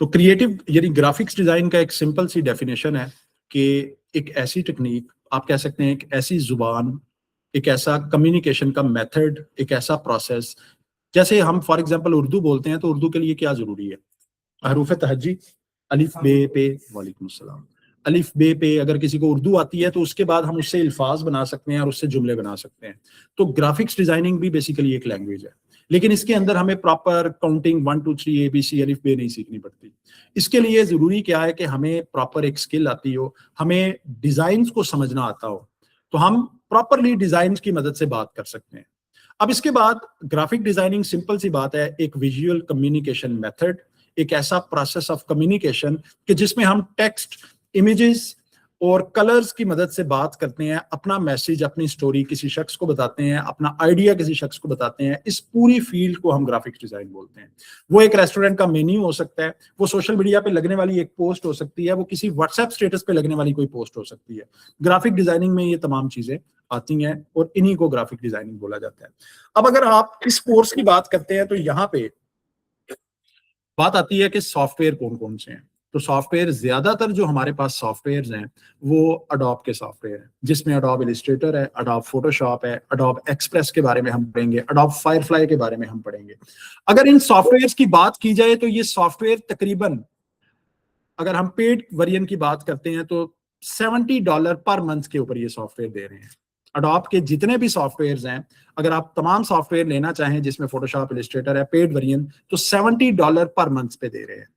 तो क्रिएटिव यानी graphics design का एक सिंपल सी डेफिनेशन है कि एक ऐसी टेक्निक, आप कह सकते हैं एक ऐसी जुबान, एक ऐसा कम्युनिकेशन का मेथड, एक ऐसा प्रोसेस। जैसे हम फॉर एग्जांपल उर्दू बोलते हैं तो उर्दू के लिए क्या जरूरी है? हरूफ तहज्जी, अलिफ बे पे, वालेकुम अस्सलाम, अलिफ बे पे अगर किसी को उर्दू आती है तो उसके बाद हम उससे अल्फाज बना सकते हैं और उससे जुमले बना सकते हैं। तो ग्राफिक्स डिजाइनिंग भी बेसिकली एक लैंग्वेज है, लेकिन इसके अंदर हमें प्रॉपर काउंटिंग 1 2 3 ABC अलिफ बे नहीं सीखनी पड़ती। इसके लिए जरूरी क्या है कि हमें प्रॉपर एक स्किल आती हो, हमें डिजाइन को समझना आता हो, तो हम प्रॉपरली डिजाइन की मदद से बात कर सकते हैं। अब इसके बाद ग्राफिक डिजाइनिंग सिंपल सी बात है, एक विजुअल कम्युनिकेशन मेथड, एक ऐसा प्रोसेस ऑफ कम्युनिकेशन कि जिसमें हम टेक्स्ट, इमेजेस और कलर्स की मदद से बात करते हैं, अपना मैसेज, अपनी स्टोरी किसी शख्स को बताते हैं, अपना आइडिया किसी शख्स को बताते हैं। इस पूरी फील्ड को हम ग्राफिक्स डिजाइन बोलते हैं। वो एक रेस्टोरेंट का मेन्यू हो सकता है, वो सोशल मीडिया पे लगने वाली एक पोस्ट हो सकती है, वो किसी व्हाट्सएप स्टेटस पे लगने वाली कोई पोस्ट हो सकती है। ग्राफिक डिजाइनिंग में ये तमाम चीजें आती हैं और इन्हीं को ग्राफिक डिजाइनिंग बोला जाता है। अब अगर आप इस कोर्स की बात करते हैं तो यहाँ पे बात आती है कि सॉफ्टवेयर कौन कौन से हैं। तो सॉफ्टवेयर, ज्यादातर जो हमारे पास सॉफ्टवेयर हैं वो अडोब के सॉफ्टवेयर हैं, जिसमें अडोब इलस्ट्रेटर है, अडोब फोटोशॉप है, अडोब एक्सप्रेस के बारे में हम पढ़ेंगे, अडोब फायरफ्लाई के बारे में हम पढ़ेंगे। अगर इन सॉफ्टवेयर की बात की जाए तो ये सॉफ्टवेयर तकरीबन, अगर हम पेड वर्जन की बात करते हैं तो $70 पर मंथ के ऊपर ये सॉफ्टवेयर दे रहे हैं। अडोब के जितने भी सॉफ्टवेयर हैं, अगर आप तमाम सॉफ्टवेयर लेना चाहें जिसमें फोटोशॉप, इलस्ट्रेटर है, पेड वर्जन, तो $70 पर मंथ पे दे रहे हैं।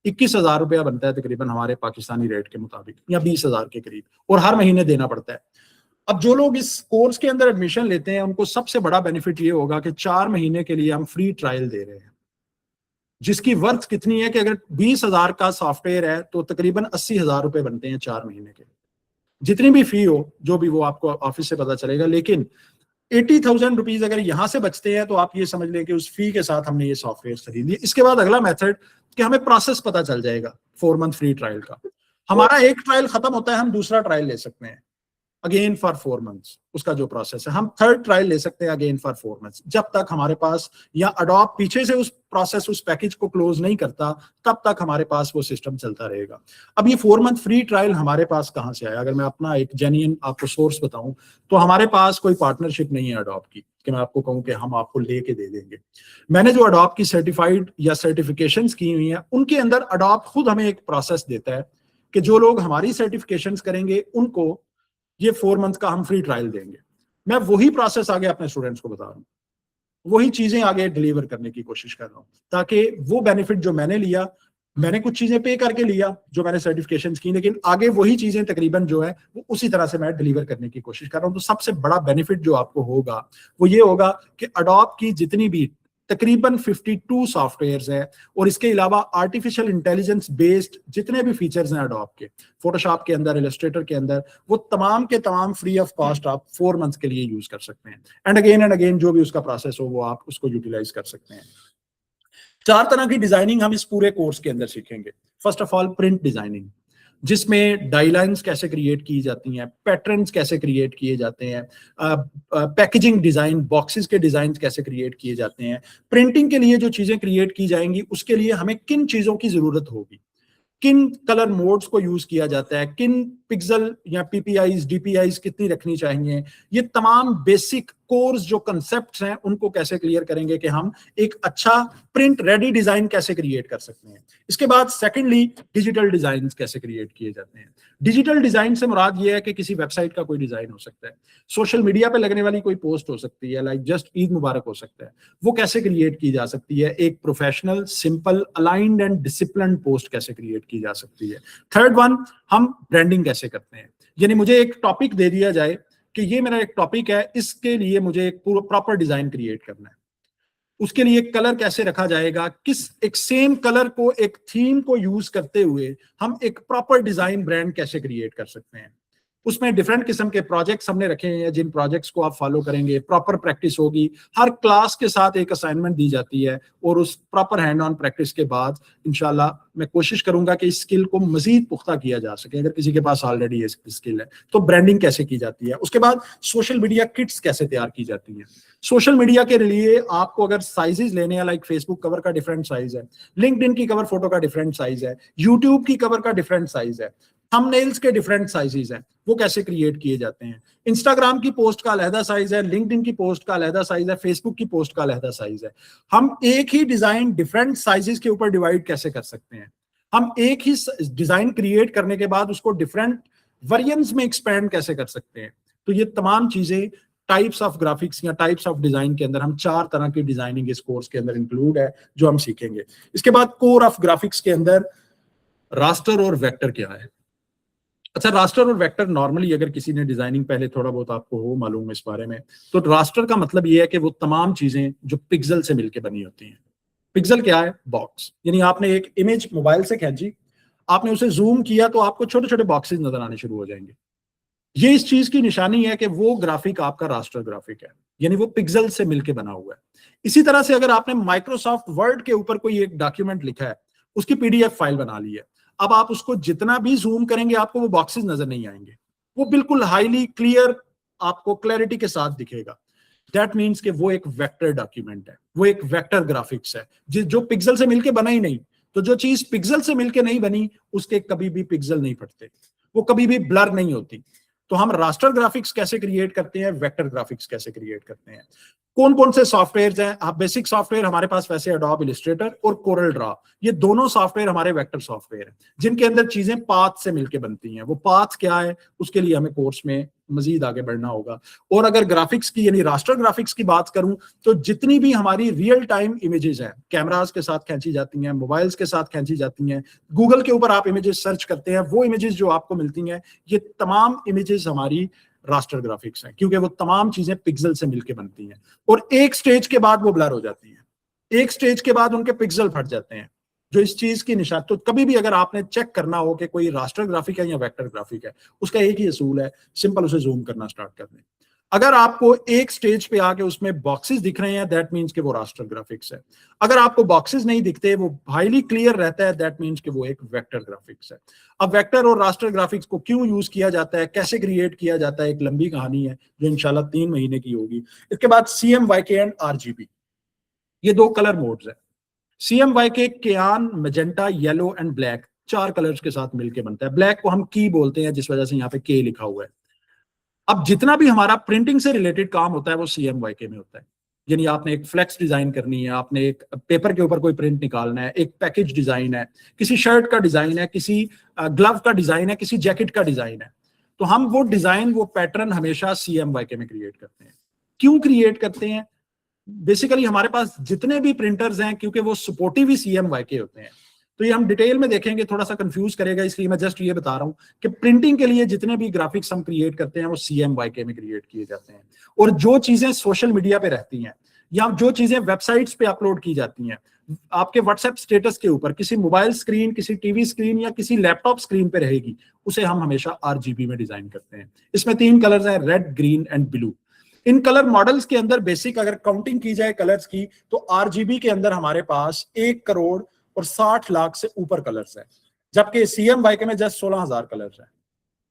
21,000 रुपया बनता है तकरीबन हमारे पाकिस्तानी रेट के मुताबिक, या 20,000 के करीब, और हर महीने देना पड़ता है। अब जो लोग इस कोर्स के अंदर एडमिशन लेते हैं उनको सबसे बड़ा बेनिफिट ये होगा कि 4 महीने के लिए हम फ्री ट्रायल दे रहे हैं, जिसकी वर्थ कितनी है कि अगर 20,000 का सॉफ्टवेयर है तो तकरीबन 80,000 रुपए बनते हैं 4 महीने के। जितनी भी फी हो, जो भी, वो आपको ऑफिस से पता चलेगा, लेकिन 80,000 रुपीज अगर यहां से बचते हैं तो आप ये समझ लें कि उस फी के साथ हमने ये सॉफ्टवेयर खरीद लिया। इसके बाद अगला मेथड कि हमें प्रोसेस पता चल जाएगा 4 मंथ फ्री ट्रायल का। हमारा एक ट्रायल खत्म होता है, हम दूसरा ट्रायल ले सकते हैं अगेन फॉर 4 मंथ्स। उसका जो प्रोसेस है, हम थर्ड ट्रायल ले सकते हैं अगेन फॉर 4 मंथ्स, जब तक हमारे पास या अडोब पीछे से उस प्रोसेस, उस पैकेज को क्लोज नहीं करता, तब तक हमारे पास वो सिस्टम चलता रहेगा। अब ये 4 मंथ फ्री ट्रायल हमारे पास कहां से आया? अगर मैं अपना एक जेन्युइन आपको सोर्स बताऊं तो हमारे पास कोई पार्टनरशिप नहीं है अडोब की कि मैं आपको कहूं कि हम आपको लेके दे देंगे। मैंने जो अडोब की सर्टिफाइड या सर्टिफिकेशंस की हुई हैं, उनके अंदर अडोब खुद हमें एक प्रोसेस देता है कि जो लोग हमारी सर्टिफिकेशंस करेंगे उनको ये 4 मंथ का हम फ्री ट्रायल देंगे। मैं वही प्रोसेस आगे अपने स्टूडेंट्स को बता रहा हूँ, वही चीजें आगे डिलीवर करने की कोशिश कर रहा हूँ, ताकि वो बेनिफिट जो मैंने लिया, मैंने कुछ चीजें पे करके लिया जो मैंने सर्टिफिकेशन की, लेकिन आगे वही चीजें तकरीबन जो है वो उसी तरह से मैं डिलीवर करने की कोशिश कर रहा हूँ। तो सबसे बड़ा बेनिफिट जो आपको होगा वो ये होगा कि अडोब की जितनी भी तकरीबन 52 सॉफ्टवेयर्स हैं, और इसके अलावा आर्टिफिशियल इंटेलिजेंस बेस्ड जितने भी फीचर्स हैं अडोब के, फोटोशॉप के अंदर, इलस्ट्रेटर के अंदर, वो तमाम के तमाम फ्री ऑफ कॉस्ट आप 4 मंथ के लिए यूज कर सकते हैं। एंड अगेन जो भी उसका प्रोसेस हो वो आप उसको यूटिलाइज कर सकते हैं। 4 तरह की डिजाइनिंग हम इस पूरे कोर्स के अंदर सीखेंगे। First of all print designing, जिसमें डाईलाइंस कैसे क्रिएट की जाती हैं, पैटर्न्स कैसे क्रिएट किए जाते हैं, पैकेजिंग डिजाइन, बॉक्सेस के डिजाइन कैसे क्रिएट किए जाते हैं। प्रिंटिंग के लिए जो चीजें क्रिएट की जाएंगी उसके लिए हमें किन चीजों की जरूरत होगी, किन कलर मोड्स को यूज किया जाता है, किन पिक्सल या पीपीआईज, डीपीआईज कितनी रखनी चाहिए, ये तमाम बेसिक कोर्स जो कंसेप्ट्स हैं उनको कैसे क्लियर करेंगे कि हम एक अच्छा प्रिंट रेडी डिजाइन कैसे क्रिएट कर सकते हैं। इसके बाद सेकंडली डिजिटल डिजाइन कैसे क्रिएट किए जाते हैं। डिजिटल डिजाइन से मुराद ये है कि किसी वेबसाइट का कोई डिजाइन हो सकता है, सोशल मीडिया पे लगने वाली कोई पोस्ट हो सकती है, लाइक जस्ट ईद मुबारक हो सकता है, वो कैसे क्रिएट की जा सकती है। एक professional, simple, aligned and discipline post कैसे क्रिएट की जा सकती है। थर्ड वन, हम ब्रांडिंग कैसे करते हैं, यानी मुझे एक टॉपिक दे दिया जाए कि ये मेरा एक टॉपिक है, इसके लिए मुझे एक प्रॉपर डिजाइन क्रिएट करना है, उसके लिए कलर कैसे रखा जाएगा, किस एक सेम कलर को, एक थीम को यूज करते हुए हम एक प्रॉपर डिजाइन ब्रांड कैसे क्रिएट कर सकते हैं, उसमें डिफरेंट किस्म के प्रोजेक्ट्स हमने रखे हैं, जिन प्रोजेक्ट्स को आप फॉलो करेंगे प्रॉपर प्रैक्टिस होगी। हर क्लास के साथ एक असाइनमेंट दी जाती है और उस प्रॉपर हैंड ऑन प्रैक्टिस के बाद इंशाल्लाह मैं कोशिश करूंगा कि इस स्किल को मजीद पुख्ता किया जा सके। अगर किसी के पास ऑलरेडी ये स्किल है तो ब्रांडिंग कैसे की जाती है, उसके बाद सोशल मीडिया किट्स कैसे तैयार की जाती हैं। सोशल मीडिया के लिए आपको अगर साइजेस लेने हैं, लाइक फेसबुक कवर का डिफरेंट साइज है, लिंक्डइन की कवर फोटो का डिफरेंट साइज है, यूट्यूब की कवर का डिफरेंट साइज है, थंबनेल्स के डिफरेंट साइजेस हैं, वो कैसे क्रिएट किए जाते हैं। इंस्टाग्राम की पोस्ट का अलहदा साइज है, लिंक्डइन की पोस्ट का अलहदा साइज है, फेसबुक की पोस्ट का अलहदा साइज है। हम एक ही डिजाइन डिफरेंट साइजेस के ऊपर डिवाइड कैसे कर सकते हैं। हम एक ही डिजाइन क्रिएट करने के बाद उसको डिफरेंट वेरिएंट्स में एक्सपेंड कैसे कर सकते हैं। तो ये तमाम चीजें टाइप्स ऑफ ग्राफिक्स या टाइप्स ऑफ डिजाइन के अंदर, हम 4 तरह की डिजाइनिंग इस कोर्स के अंदर इंक्लूड है जो हम सीखेंगे। इसके बाद कोर ऑफ ग्राफिक्स के अंदर रास्टर और वेक्टर क्या है। अच्छा, रास्टर और वेक्टर नॉर्मली अगर किसी ने डिजाइनिंग पहले थोड़ा बहुत आपको हो मालूम इस बारे में, तो रास्टर का मतलब ये है कि वो तमाम चीजें जो पिक्सल से मिलकर बनी होती हैं। पिक्सल क्या है? बॉक्स। यानी आपने एक इमेज मोबाइल से खींची, आपने उसे जूम किया तो आपको छोटे छोटे बॉक्सेस नजर आने शुरू हो जाएंगे। ये इस चीज की निशानी है कि वो ग्राफिक आपका रास्टर ग्राफिक है, यानी वो पिक्सल से मिलकर बना हुआ है। इसी तरह से अगर आपने माइक्रोसॉफ्ट वर्ड के ऊपर कोई एक डॉक्यूमेंट लिखा है, उसकी पीडीएफ फाइल बना ली है, अब आप उसको जितना भी जूम करेंगे आपको वो बॉक्सेस नजर नहीं आएंगे, वो बिल्कुल हाईली क्लियर आपको क्लैरिटी के साथ दिखेगा। दैट मीन्स कि वो एक वेक्टर डॉक्यूमेंट है, वो एक वेक्टर ग्राफिक्स है जो पिक्सल से मिलके बना ही नहीं। तो जो चीज पिक्सल से मिलके नहीं बनी उसके कभी भी पिक्सल नहीं फटते, वो कभी भी ब्लर नहीं होती। तो हम रास्टर ग्राफिक्स कैसे क्रिएट करते हैं, वेक्टर ग्राफिक्स कैसे क्रिएट करते हैं, कौन कौन से सॉफ्टवेयर हैं। आप बेसिक सॉफ्टवेयर हमारे पास वैसे एडोब इलस्ट्रेटर और कोरल ड्रा, ये दोनों सॉफ्टवेयर हमारे वेक्टर सॉफ्टवेयर हैं जिनके अंदर चीजें पाथ से मिलकर बनती हैं। वो पाथ क्या है उसके लिए हमें कोर्स में मजीद आगे बढ़ना होगा। और अगर ग्राफिक्स की यानी रास्टर ग्राफिक्स की बात करूं तो जितनी भी हमारी रियल टाइम इमेजेस हैं, कैमरास के साथ खींची जाती हैं, मोबाइल्स के साथ खींची जाती हैं, गूगल के ऊपर आप इमेजेस सर्च करते हैं, वो इमेजेस जो आपको मिलती हैं, ये तमाम इमेजेस हमारी रास्टर ग्राफिक्स हैं, क्योंकि वो तमाम चीजें पिक्सल से मिलकर बनती हैं। और एक स्टेज के बाद वो ब्लर हो जाती हैं, एक स्टेज के बाद उनके पिक्सल फट जाते हैं, जो इस चीज की निशान। तो कभी भी अगर आपने चेक करना हो कि कोई रास्टर ग्राफिक है या वेक्टर ग्राफिक है, उसका एक ही असूल है, सिंपल उसे जूम करना स्टार्ट कर दें। अगर आपको एक स्टेज पे आके उसमें बॉक्सेस दिख रहे हैं, दैट मीन्स कि वो रास्टर ग्राफिक्स है। अगर आपको बॉक्सेस नहीं दिखते, वो हाईली क्लियर रहता है, दैट मीन्स कि वो एक वेक्टर ग्राफिक्स है। अब वेक्टर और रास्टर ग्राफिक्स को क्यों यूज किया जाता है, कैसे क्रिएट किया जाता है, एक लंबी कहानी है जो इंशाल्लाह 3 महीने की होगी। इसके बाद CMYK एंड RGB, ये 2 कलर मोड्स है। CMYK can, magenta, yellow and black, 4 colours के साथ मिलकर बनता है। ब्लैक को हम की बोलते हैं जिस वजह से यहाँ पे के लिखा हुआ है। अब जितना भी हमारा प्रिंटिंग से रिलेटेड काम होता है वो CMYK में होता है। यानी आपने एक फ्लेक्स डिजाइन करनी है, आपने एक पेपर के ऊपर कोई प्रिंट निकालना है, एक पैकेज डिजाइन है, किसी शर्ट का डिजाइन है, किसी ग्लव का डिजाइन है, किसी जैकेट का डिजाइन है, तो हम वो डिजाइन, वो पैटर्न हमेशा CMYK में क्रिएट करते हैं। क्यों क्रिएट करते हैं? बेसिकली हमारे पास जितने भी प्रिंटर्स हैं, क्योंकि वो सपोर्टिव ही CMYK होते हैं, तो ये हम डिटेल में देखेंगे, थोड़ा सा कंफ्यूज करेगा, इसलिए मैं जस्ट ये बता रहा हूं कि प्रिंटिंग के लिए जितने भी ग्राफिक्स हम क्रिएट करते हैं वो CMYK में क्रिएट किए जाते हैं। और जो चीजें सोशल मीडिया पे रहती हैं या जो चीजें वेबसाइट्स पे अपलोड की जाती हैं, आपके व्हाट्सएप स्टेटस के ऊपर किसी मोबाइल स्क्रीन, किसी टीवी स्क्रीन या किसी लैपटॉप स्क्रीन पे रहेगी, उसे हम हमेशा RGB में डिजाइन करते हैं। इसमें 3 कलर्स हैं, red, green and blue. In colour models के अंदर बेसिक अगर काउंटिंग की जाए कलर्स की, तो RGB के अंदर हमारे पास 1 करोड़ और 60 लाख से ऊपर कलर्स हैं, जबकि CMYK में जस्ट 16,000 कलर्स हैं।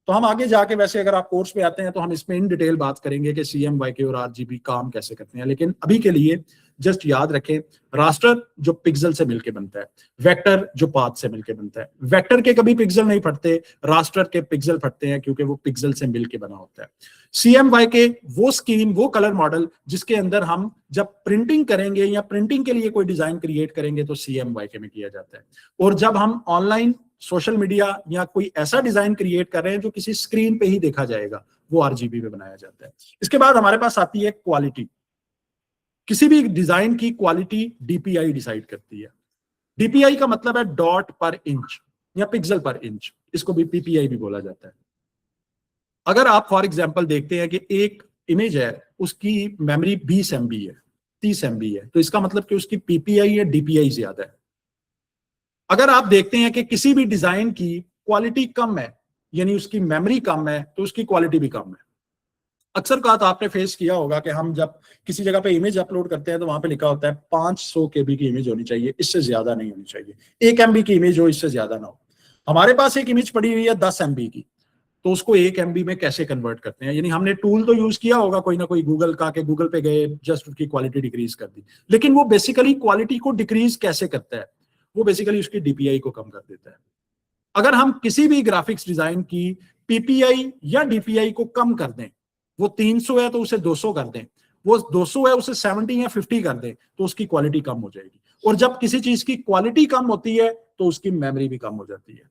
तो हम आगे जाके, वैसे अगर आप कोर्स पे आते हैं तो हम इसमें इन डिटेल बात करेंगे कि CMYK और RGB काम कैसे करते हैं, लेकिन अभी के लिए जस्ट याद रखें, रास्टर जो पिक्सल से मिलके बनता है, वेक्टर जो पाथ से मिलके बनता है। वेक्टर के कभी पिक्सल नहीं फटते, रास्टर के पिक्सल फटते हैं क्योंकि वो पिक्सल से मिलके बना होता है। CMYK वो स्कीम, वो कलर मॉडल जिसके अंदर हम जब प्रिंटिंग करेंगे या प्रिंटिंग के लिए कोई डिजाइन क्रिएट करेंगे तो CMYK में किया जाता है। और जब हम ऑनलाइन सोशल मीडिया या कोई ऐसा डिजाइन क्रिएट कर रहे हैं जो किसी स्क्रीन पे ही देखा जाएगा, वो RGB में बनाया जाता है। इसके बाद हमारे पास आती है क्वालिटी। किसी भी डिजाइन की क्वालिटी DPI डिसाइड करती है। DPI का मतलब है डॉट पर इंच या पिक्सल पर इंच, इसको भी PPI भी बोला जाता है। अगर आप फॉर एग्जांपल देखते हैं कि एक इमेज है, उसकी मेमोरी 20 MB है, 30 MB है, तो इसका मतलब कि उसकी PPI या DPI ज्यादा है। अगर आप देखते हैं कि किसी भी डिजाइन की क्वालिटी कम है, यानी उसकी मेमोरी कम है, तो उसकी क्वालिटी भी कम है। अक्सर बात आपने फेस किया होगा कि हम जब किसी जगह पे इमेज अपलोड करते हैं तो वहां पे लिखा होता है 500 केबी की इमेज होनी चाहिए, इससे ज्यादा नहीं होनी चाहिए, 1 MB की इमेज हो, इससे ज्यादा ना हो। हमारे पास एक इमेज पड़ी हुई है 10 MB की, तो उसको 1 MB में कैसे कन्वर्ट करते हैं? यानी हमने टूल तो यूज किया होगा कोई ना कोई, गूगल का, के गूगल पे गए, जस्ट उसकी क्वालिटी डिक्रीज कर दी, लेकिन वो बेसिकली क्वालिटी को डिक्रीज कैसे करता है? वो बेसिकली उसकी DPI को कम कर देता है। अगर हम किसी भी ग्राफिक्स डिजाइन की PPI या DPI को कम कर दें, वो 300 है तो उसे 200 कर दें, वो 200 है उसे 70 या 50 कर दें, तो उसकी क्वालिटी कम हो जाएगी। और जब किसी चीज की क्वालिटी कम होती है तो उसकी मेमोरी भी कम हो जाती है।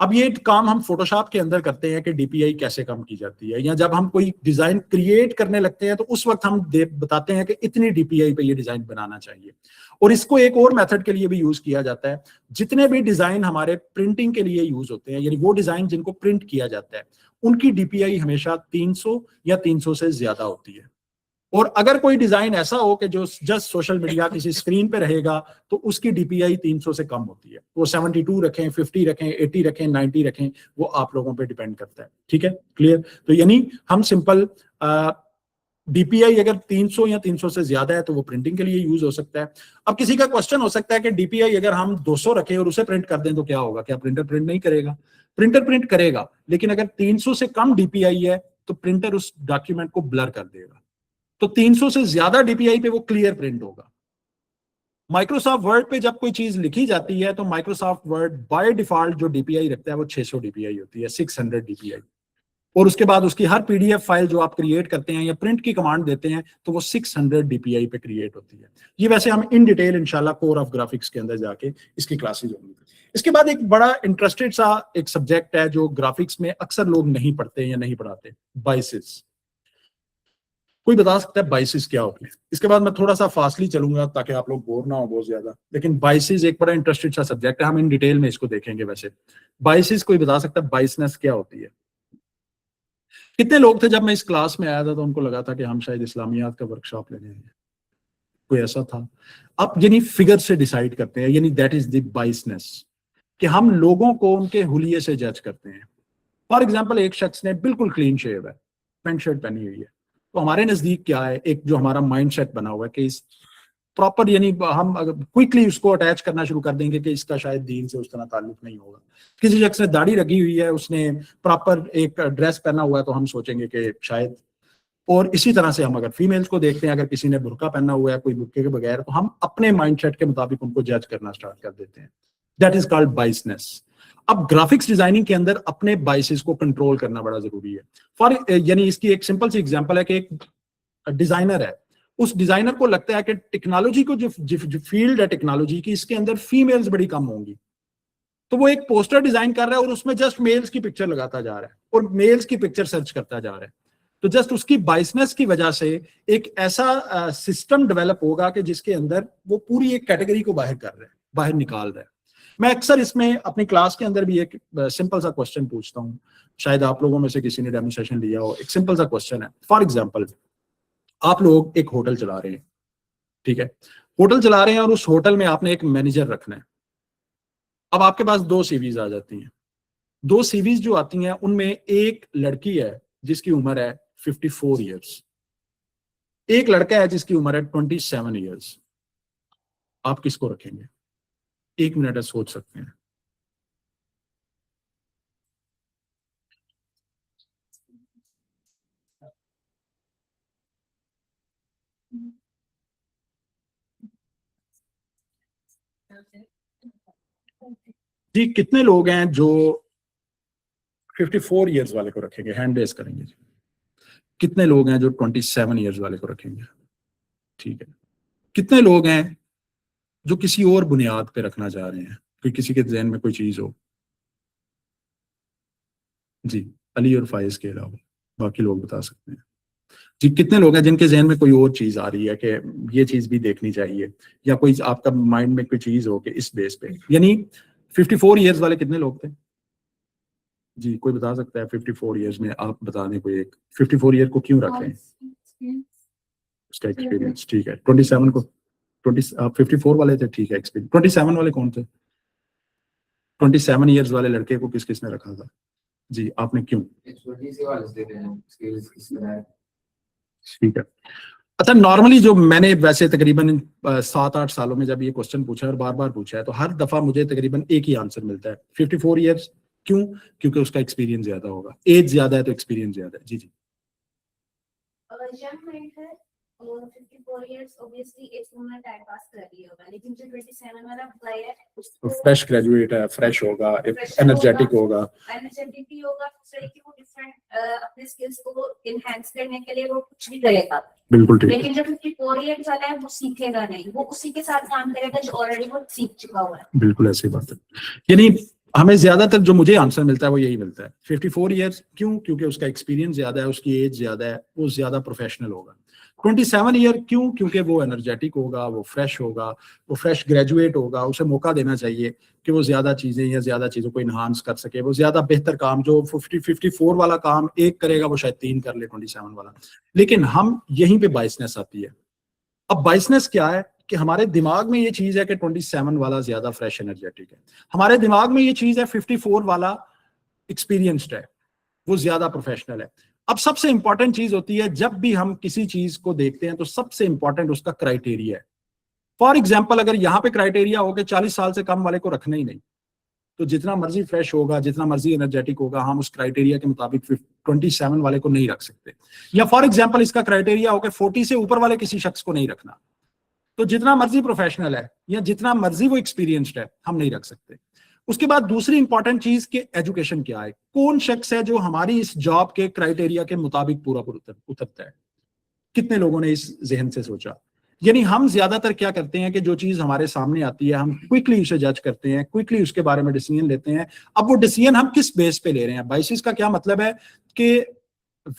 अब ये काम हम फोटोशॉप के अंदर करते हैं कि DPI कैसे कम की जाती है, या जब हम कोई डिजाइन क्रिएट करने लगते हैं तो उस वक्त हम बताते हैं कि इतनी DPI पे ये डिजाइन बनाना चाहिए। और इसको एक और मेथड के लिए भी यूज किया जाता है। जितने भी डिजाइन हमारे प्रिंटिंग के लिए यूज होते हैं, यानी वो डिजाइन जिनको प्रिंट किया जाता है, उनकी DPI हमेशा 300 या 300 से ज्यादा होती है। और अगर कोई डिजाइन ऐसा हो कि जो जस्ट सोशल मीडिया किसी स्क्रीन पे रहेगा, तो उसकी DPI 300 से कम होती है। वो 72 रखें, 50 रखें, 80 रखें, 90 रखें, वो आप लोगों पे डिपेंड करता है। ठीक है, क्लियर? तो यानी हम सिंपल DPI अगर 300 या 300 से ज्यादा है तो वो प्रिंटिंग के लिए यूज हो सकता है। अब किसी का क्वेश्चन हो सकता है कि DPI अगर हम 200 रखें और उसे प्रिंट कर दें तो क्या होगा? क्या प्रिंटर प्रिंट नहीं करेगा? प्रिंटर प्रिंट करेगा, लेकिन अगर 300 से कम DPI है तो प्रिंटर उस डॉक्यूमेंट को ब्लर कर देगा। तो 300 से ज्यादा DPI पे वो क्लियर प्रिंट होगा। माइक्रोसॉफ्ट वर्ड पे जब कोई चीज लिखी जाती है तो माइक्रोसॉफ्ट वर्ड बाय डिफॉल्ट जो DPI रखता है वो 600 DPI होती है, 600 DPI। और उसके बाद उसकी हर PDF फाइल जो आप क्रिएट करते हैं या प्रिंट की कमांड देते हैं तो वो 600 DPI पे क्रिएट होती है। ये वैसे हम इन डिटेल इंशाल्लाह कोर ऑफ ग्राफिक्स के अंदर जाके इसकी क्लासेज होंगी। इसके बाद एक बड़ा इंटरेस्टेड सा एक सब्जेक्ट है जो ग्राफिक्स में अक्सर लोग नहीं पढ़ते या नहीं पढ़ाते, बाइसेस। कोई बता सकता है बाइसेस क्या होते हैं? इसके बाद मैं थोड़ा सा फास्टली चलूंगा ताकि आप लोग बोर ना हो बहुत ज्यादा, लेकिन बाइसेस एक बड़ा इंटरेस्टेड सा सब्जेक्ट है, हम इन डिटेल में इसको देखेंगे। वैसे बाइसेस कोई बता सकता है बाइसनेस क्या होती है? कितने लोग थे जब मैं इस क्लास में आया था तो उनको लगा था कि हम शायद इस्लामियात का वर्कशॉप लेने हैं? कोई ऐसा था? अब यानी फिगर से डिसाइड करते हैं, यानी दैट इज द बाइसनेस, कि हम लोगों को उनके हुलिये से जज करते हैं। फॉर एग्जाम्पल, एक शख्स ने बिल्कुल क्लीन शेव है, पैंट शर्ट पहनी हुई है, तो हमारे नजदीक क्या है, एक जो हमारा माइंड सेट बना हुआ है कि इस प्रॉपर, यानी हम क्विकली उसको अटैच करना शुरू कर देंगे कि इसका शायद दीन से उस तरह ताल्लुक नहीं होगा। किसी शख्स ने दाढ़ी रखी हुई है, उसने प्रॉपर एक ड्रेस पहना हुआ है, तो हम सोचेंगे कि शायद। और इसी तरह से हम अगर फीमेल्स को देखते हैं, अगर किसी ने बुर्का पहना हुआ है कोई बुर्के के बगैर, तो हम अपने माइंडसेट के मुताबिक उनको जज करना स्टार्ट कर देते हैं। That is called बाइसनेस। अब ग्राफिक्स डिजाइनिंग के अंदर अपने बाइसेस को कंट्रोल करना बड़ा जरूरी है। फॉर यानी इसकी एक सिंपल सी एग्जांपल है कि एक डिजाइनर है, उस डिजाइनर को लगता है कि टेक्नोलॉजी को जो फील्ड है टेक्नोलॉजी की, इसके अंदर फीमेल्स बड़ी कम होंगी, तो वो एक पोस्टर डिजाइन कर रहा है और उसमें जस्ट मेल्स की पिक्चर लगाता जा रहा है और मेल्स की पिक्चर सर्च करता जा रहा है। तो जस्ट उसकी बाइसनेस की वजह से एक ऐसा सिस्टम डेवलप होगा कि जिसके अंदर वो पूरी एक कैटेगरी को बाहर कर रहा है, बाहर निकाल रहा है। मैं अक्सर इसमें अपनी क्लास के अंदर भी एक सिंपल सा क्वेश्चन पूछता हूँ, शायद आप लोगों में से किसी ने डेमोन्स्ट्रेशन लिया हो। एक सिंपल सा क्वेश्चन है, फॉर एग्जाम्पल आप लोग एक होटल चला रहे हैं, ठीक है, होटल चला रहे हैं और उस होटल में आपने एक मैनेजर रखना है। अब आपके पास 2 CVs आ जाती हैं। 2 CVs जो आती हैं उनमें एक लड़की है जिसकी उम्र है 54 ईयर्स, एक लड़का है जिसकी उम्र है 27 ईयर्स। आप किसको रखेंगे? 1 मिनट है, सोच सकते हैं। जी, कितने लोग हैं जो 54 ईयर्स वाले को रखेंगे? हैंड रेज करेंगे जी। कितने लोग हैं जो 27 ईयर्स वाले को रखेंगे? ठीक है। कितने लोग हैं जो किसी और बुनियाद पे रखना चाह रहे हैं, कि किसी के जहन में कोई चीज हो? जी, अली और फाइज के अलावा बाकी लोग बता सकते हैं। जी, कितने लोग हैं जिनके जहन में कोई और चीज आ रही है कि ये चीज भी देखनी चाहिए, या कोई आपका माइंड में कोई चीज हो कि इस बेस पे? यानी 54 ईयर्स वाले कितने लोग थे? जी, कोई बता सकता है? 54 ईयर्स में आप बता दें कोई एक। 54 ईयर को क्यों रखें? उसका एक्सपीरियंस, ठीक है। 27 को 54 वाले थे, ठीक है, एक्सपीरियंस। 27 वाले कौन थे? 27 ईयर्स वाले लड़के को किस किसने रखा था? जी, आपने क्यों? छोटी सी वाले से स्किल्स किस तरह है? ठीक है। अच्छा, नॉर्मली जो मैंने वैसे तकरीबन 7-8 सालों में जब ये क्वेश्चन पूछा है और बार बार पूछा है, तो हर दफा मुझे तकरीबन एक ही आंसर मिलता है, 54 ईयर्स। क्यों? क्योंकि उसका एक्सपीरियंस ज्यादा होगा, एज ज्यादा है तो एक्सपीरियंस ज्यादा है। जी जी। यंग माइंड है और 54 इयर्स ऑब्वियसली एक उम्र टाइम पास कर रही होगा, लेकिन जो 27 वाला अप्लाई है उसको फ्रेश ग्रेजुएट है, फ्रेश होगा, एनर्जेटिक होगा, एनर्जेटिक भी होगा, दूसरे की वो डिफरेंट अपने स्किल्स को एनहांस करने के लिए वो कुछ भी करेगा। बिल्कुल ठीक है। लेकिन जो 54 इयर्स वाला है वो सीखेगा नहीं, वो उसी के साथ काम करेगा जो ऑलरेडी वो सीख चुका हुआ है। बिल्कुल ऐसी बात है। यानी हमें ज्यादातर जो मुझे आंसर मिलता है वो यही मिलता है, 54 ईयर्स। क्यों? क्योंकि उसका एक्सपीरियंस ज्यादा है, उसकी एज ज्यादा है, वो ज्यादा प्रोफेशनल होगा। 27 ईयर। क्यों? क्योंकि वो एनर्जेटिक होगा, वो फ्रेश होगा, वो फ्रेश ग्रेजुएट होगा, उसे मौका देना चाहिए कि वो ज्यादा चीजें या ज्यादा चीजों को इन्हांस कर सके, वो ज्यादा बेहतर काम, जो 54 वाला काम एक करेगा वो शायद 3 कर ले 27 वाला। लेकिन हम यहीं पे बाइसनेस आती है। अब बाइसनेस क्या है कि हमारे दिमाग में ये चीज है कि 27 वाला ज्यादा फ्रेश एनर्जेटिक है, हमारे दिमाग में ये चीज है 54 वाला एक्सपीरियंस्ड है, वो ज्यादा प्रोफेशनल है। अब सबसे इंपॉर्टेंट चीज होती है, जब भी हम किसी चीज को देखते हैं तो सबसे इंपॉर्टेंट उसका क्राइटेरिया है। फॉर एग्जाम्पल, अगर यहाँ पे क्राइटेरिया हो कि 40 साल से कम वाले को रखना ही नहीं, तो जितना मर्जी फ्रेश होगा, जितना मर्जी एनर्जेटिक होगा, हम उस क्राइटेरिया के मुताबिक 27 वाले को नहीं रख सकते। या फॉर एग्जाम्पल इसका क्राइटेरिया हो कि 40 से ऊपर वाले किसी शख्स को नहीं रखना, तो जितना मर्जी प्रोफेशनल है या जितना मर्जी वो एक्सपीरियंस्ड है, हम नहीं रख सकते। उसके बाद दूसरी इंपॉर्टेंट चीज के एजुकेशन क्या है, कौन शख्स है जो हमारी इस जॉब के क्राइटेरिया के मुताबिक पूरा उतरता है। कितने लोगों ने इस जहन से सोचा? यानी हम ज्यादातर क्या करते हैं कि जो चीज हमारे सामने आती है हम क्विकली उसे जज करते हैं, क्विकली उसके बारे में डिसीजन लेते हैं। अब वो डिसीजन हम किस बेस पे ले रहे हैं? बाइसिस का क्या मतलब है कि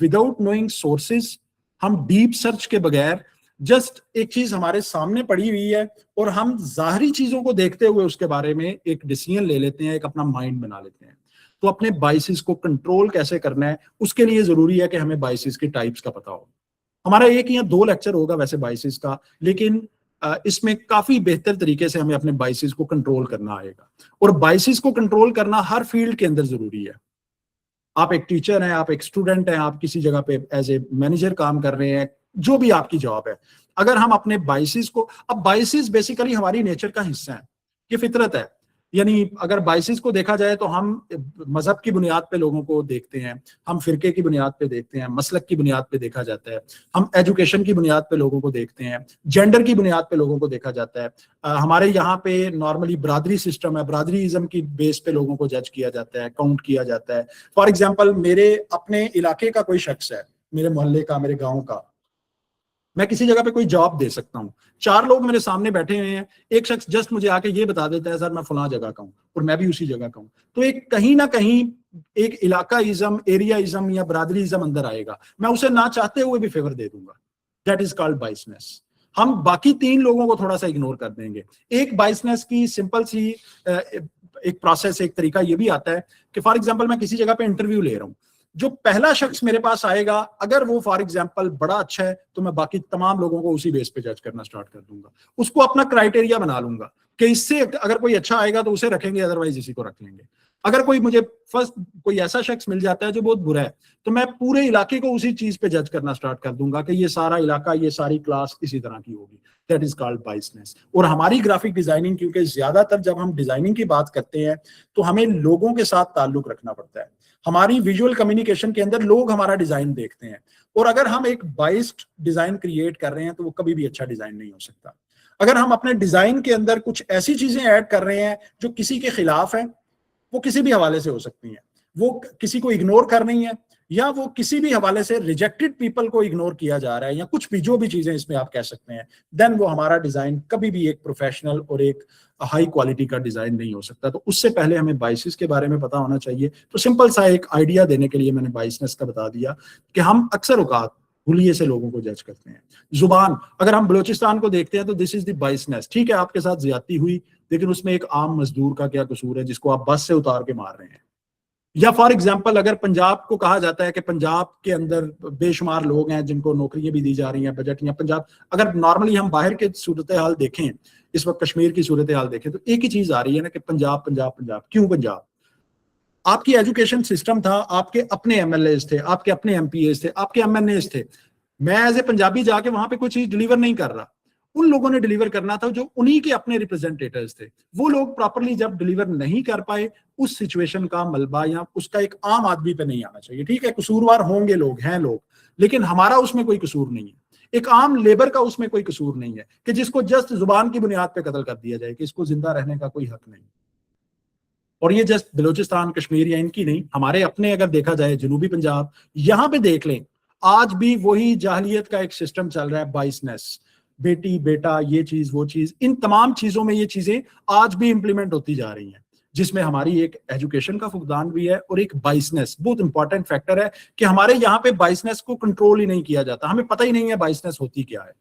विदाउट नोइंग सोर्सेज, हम डीप सर्च के बगैर, जस्ट एक चीज हमारे सामने पड़ी हुई है और हम जाहरी चीजों को देखते हुए उसके बारे में एक डिसीजन ले लेते हैं, एक अपना माइंड बना लेते हैं। तो अपने बाइसिस को कंट्रोल कैसे करना है, उसके लिए जरूरी है कि हमें बाइसिस की टाइप्स का पता हो। हमारा एक या 2 लेक्चर होगा वैसे बाइसिस का, लेकिन इसमें काफी बेहतर तरीके से हमें अपने बाइसिस को कंट्रोल करना आएगा। और बाइसिस को कंट्रोल करना हर फील्ड के अंदर जरूरी है। आप एक टीचर हैं, आप एक स्टूडेंट हैं, आप किसी जगह पे एज ए मैनेजर काम कर रहे हैं, जो भी आपकी जॉब है, अगर हम अपने बाइसिस को, अब बाइसिस बेसिकली हमारी नेचर का हिस्सा है, ये फितरत है। यानी अगर बाइसिस को देखा जाए तो हम मजहब की बुनियाद पे लोगों को देखते हैं, हम फिरके की बुनियाद पे देखते हैं, मसलक की बुनियाद पे देखा जाता है, हम एजुकेशन की बुनियाद पे लोगों को देखते हैं, जेंडर की बुनियाद पे लोगों को देखा जाता है। हमारे यहाँ पे नॉर्मली बरादरी सिस्टम है, बरादरीइज्म की बेस पे लोगों को जज किया जाता है, काउंट किया जाता है। फॉर एग्जाम्पल, मेरे अपने इलाके का कोई शख्स है, मेरे मोहल्ले का, मेरे गाँव का, मैं किसी जगह पे कोई जॉब दे सकता हूँ। 4 लोग मेरे सामने बैठे हुए हैं, एक शख्स जस्ट मुझे आके ये बता देता है सर मैं फलां जगह का हूँ और मैं भी उसी जगह का हूँ, तो एक कहीं ना कहीं एक इलाकाइज्म, एरियाइज्म या बरादरीइज्म अंदर आएगा, मैं उसे ना चाहते हुए भी फेवर दे दूंगा। That is called बाइसनेस। हम बाकी 3 लोगों को थोड़ा सा इग्नोर कर देंगे। एक बाइसनेस की सिंपल सी एक प्रोसेस, एक तरीका ये भी आता है कि फॉर एग्जाम्पल मैं किसी जगह पे इंटरव्यू ले रहा हूँ, जो पहला शख्स मेरे पास आएगा अगर वो फॉर एग्जाम्पल बड़ा अच्छा है तो मैं बाकी तमाम लोगों को उसी बेस पे जज करना स्टार्ट कर दूंगा, उसको अपना क्राइटेरिया बना लूंगा कि इससे अगर कोई अच्छा आएगा तो उसे रखेंगे, अदरवाइज इसी को रख लेंगे। अगर कोई मुझे फर्स्ट कोई ऐसा शख्स मिल जाता है जो बहुत बुरा है, तो मैं पूरे इलाके को उसी चीज पे जज करना स्टार्ट कर दूंगा कि ये सारा इलाका, ये सारी क्लास इसी तरह की होगी। That is called बाइसनेस। और हमारी ग्राफिक डिजाइनिंग, क्योंकि ज्यादातर जब हम डिजाइनिंग की बात करते हैं तो हमें लोगों के साथ ताल्लुक रखना पड़ता है। हमारी विजुअल कम्युनिकेशन के अंदर लोग हमारा डिजाइन देखते हैं, और अगर हम एक बाइस्ड डिजाइन क्रिएट कर रहे हैं तो वो कभी भी अच्छा डिजाइन नहीं हो सकता। अगर हम अपने डिजाइन के अंदर कुछ ऐसी चीजें ऐड कर रहे हैं जो किसी के खिलाफ है, वो किसी भी हवाले से हो सकती हैं, वो किसी को इग्नोर कर रही है, या वो किसी भी हवाले से रिजेक्टेड पीपल को इग्नोर किया जा रहा है, या कुछ भी जो भी चीजें इसमें आप कह सकते हैं, देन वो हमारा डिजाइन कभी भी एक प्रोफेशनल और एक हाई क्वालिटी का डिजाइन नहीं हो सकता। तो उससे पहले हमें बाइसिस के बारे में पता होना चाहिए। तो सिंपल सा एक आइडिया देने के लिए मैंने बाइसनेस का बता दिया कि हम अक्सर औकात हुलिये से लोगों को जज करते हैं। जुबान, अगर हम बलोचिस्तान को देखते हैं तो दिस इज द बाइसनेस। ठीक है, आपके साथ ज्यादती हुई, लेकिन उसमें एक आम मजदूर का क्या कसूर है जिसको आप बस से उतार के मार रहे हैं? या फॉर एग्जाम्पल, अगर पंजाब को कहा जाता है कि पंजाब के अंदर बेशुमार लोग हैं जिनको नौकरियां भी दी जा रही हैं, बजट, या पंजाब, अगर नॉर्मली हम बाहर के सूरत हाल देखें, इस वक्त कश्मीर की सूरत हाल देखें, तो एक ही चीज आ रही है ना कि पंजाब पंजाब पंजाब। क्यों पंजाब? आपकी एजुकेशन सिस्टम था, आपके अपने एमएलएस थे, आपके अपने एमपीएस थे, आपके एमएनएस थे। मैं एज ए पंजाबी जाके वहां पे कोई चीज डिलीवर नहीं कर रहा, उन लोगों ने डिलीवर करना था जो उन्हीं के अपने रिप्रेजेंटेटिव्स थे। वो लोग प्रॉपरली जब डिलीवर नहीं कर पाए, उस सिचुएशन का मलबा या उसका एक आम आदमी पे नहीं आना चाहिए। ठीक है, कसूरवार होंगे लोग, हैं लोग, लेकिन हमारा उसमें कोई कसूर नहीं है। एक आम लेबर का उसमें कोई कसूर नहीं है कि जिसको जस्ट जुबान की बुनियाद पे कत्ल कर दिया जाए कि इसको जिंदा रहने का कोई हक नहीं। और ये जस्ट बलूचिस्तान, कश्मीर या इनकी नहीं, हमारे अपने अगर देखा जाए जनूबी पंजाब, यहां पे देख लें, आज भी वही जाहलियत का एक सिस्टम चल रहा है, बाइसनेस, बेटी बेटा, ये चीज वो चीज, इन तमाम चीजों में ये चीजें आज भी इंप्लीमेंट होती जा रही हैं, जिसमें हमारी एक एजुकेशन का फुकदान भी है और एक बाइसनेस बहुत इंपॉर्टेंट फैक्टर है कि हमारे यहाँ पे बाइसनेस को कंट्रोल ही नहीं किया जाता, हमें पता ही नहीं है बाइसनेस होती क्या है।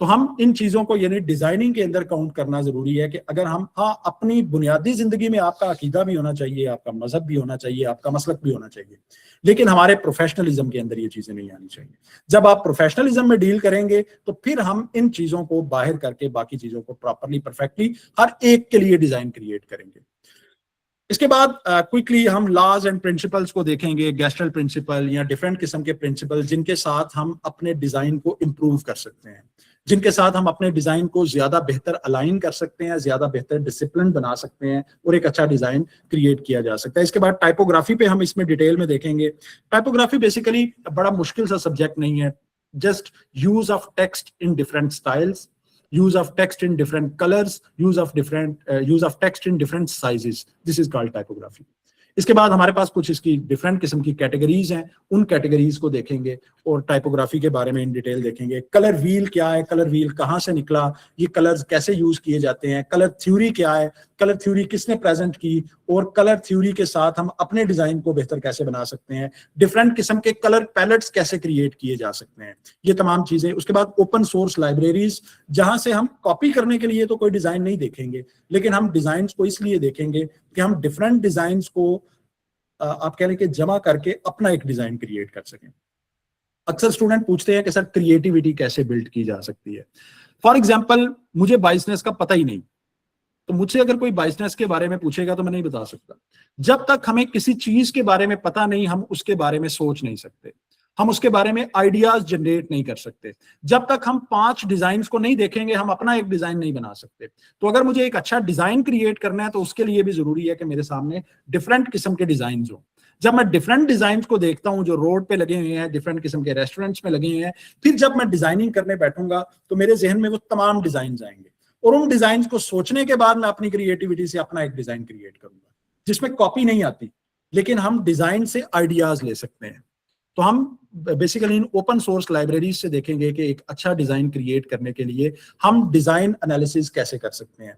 तो हम इन चीजों को यानी डिजाइनिंग के अंदर काउंट करना जरूरी है कि अगर हम, हाँ, अपनी बुनियादी जिंदगी में आपका अकीदा भी होना चाहिए, आपका मजहब भी होना चाहिए, आपका मसलक भी होना चाहिए, लेकिन हमारे प्रोफेशनलिज्म के अंदर ये चीजें नहीं आनी चाहिए। जब आप प्रोफेशनलिज्म में डील करेंगे तो फिर हम इन चीजों को बाहर करके बाकी चीजों को प्रॉपरली परफेक्टली हर एक के लिए डिजाइन क्रिएट करेंगे। इसके बाद क्विकली हम लॉज एंड प्रिंसिपल्स को देखेंगे, गेस्टल प्रिंसिपल या डिफरेंट किस्म के प्रिंसिपल जिनके साथ हम अपने डिजाइन को इम्प्रूव कर सकते हैं, जिनके साथ हम अपने डिजाइन को ज्यादा बेहतर अलाइन कर सकते हैं, ज्यादा बेहतर डिसिप्लिन बना सकते हैं और एक अच्छा डिजाइन क्रिएट किया जा सकता है। इसके बाद टाइपोग्राफी पे हम इसमें डिटेल में देखेंगे। टाइपोग्राफी बेसिकली बड़ा मुश्किल सा सब्जेक्ट नहीं है, just use of text in different styles, use of text in different colors, use of text in different sizes. This is called typography. इसके बाद हमारे पास कुछ इसकी डिफरेंट किस्म की कैटेगरीज हैं, उन कैटेगरीज को देखेंगे और टाइपोग्राफी के बारे में इन डिटेल देखेंगे। कलर व्हील क्या है, कलर व्हील कहाँ से निकला, ये कलर्स कैसे यूज किए जाते हैं, कलर थ्योरी क्या है, कलर थ्योरी किसने प्रेजेंट की और कलर थ्योरी के साथ हम अपने डिजाइन को बेहतर कैसे बना सकते हैं, डिफरेंट किस्म के कलर पैलेट्स कैसे क्रिएट किए जा सकते हैं, ये तमाम चीजें। उसके बाद ओपन सोर्स लाइब्रेरीज, जहां से हम कॉपी करने के लिए तो कोई डिजाइन नहीं देखेंगे, लेकिन हम डिजाइन को इसलिए देखेंगे कि हम डिफरेंट डिजाइन को आप कह लें कि जमा करके अपना एक डिजाइन क्रिएट कर सकें। अक्सर स्टूडेंट पूछते हैं कि सर क्रिएटिविटी कैसे बिल्ड की जा सकती है। फॉर एग्जांपल, मुझे बाइसनेस का पता ही नहीं, तो मुझसे अगर कोई बाइसनेस के बारे में पूछेगा तो मैं नहीं बता सकता। जब तक हमें किसी चीज के बारे में पता नहीं, हम उसके बारे में सोच नहीं सकते, हम उसके बारे में आइडियाज जनरेट नहीं कर सकते। जब तक हम 5 डिजाइन को नहीं देखेंगे, हम अपना एक डिजाइन नहीं बना सकते। तो अगर मुझे एक अच्छा डिजाइन क्रिएट करना है तो उसके लिए भी जरूरी है कि मेरे सामने डिफरेंट किस्म के डिजाइन हो। जब मैं डिफरेंट डिजाइन को देखता हूं जो रोड पे लगे हुए हैं, डिफरेंट किस्म के रेस्टोरेंट्स में लगे हुए हैं, फिर जब मैं डिजाइनिंग करने बैठूंगा तो मेरे जहन में वो तमाम डिजाइन आएंगे और उन डिजाइन को सोचने के बाद मैं अपनी क्रिएटिविटी से अपना एक डिजाइन क्रिएट करूंगा जिसमें कॉपी नहीं आती, लेकिन हम डिजाइन से आइडियाज ले सकते हैं। तो हम basically in open source libraries से देखेंगे कि एक अच्छा डिजाइन क्रिएट करने के लिए हम डिजाइन एनालिसिस कैसे कर सकते हैं।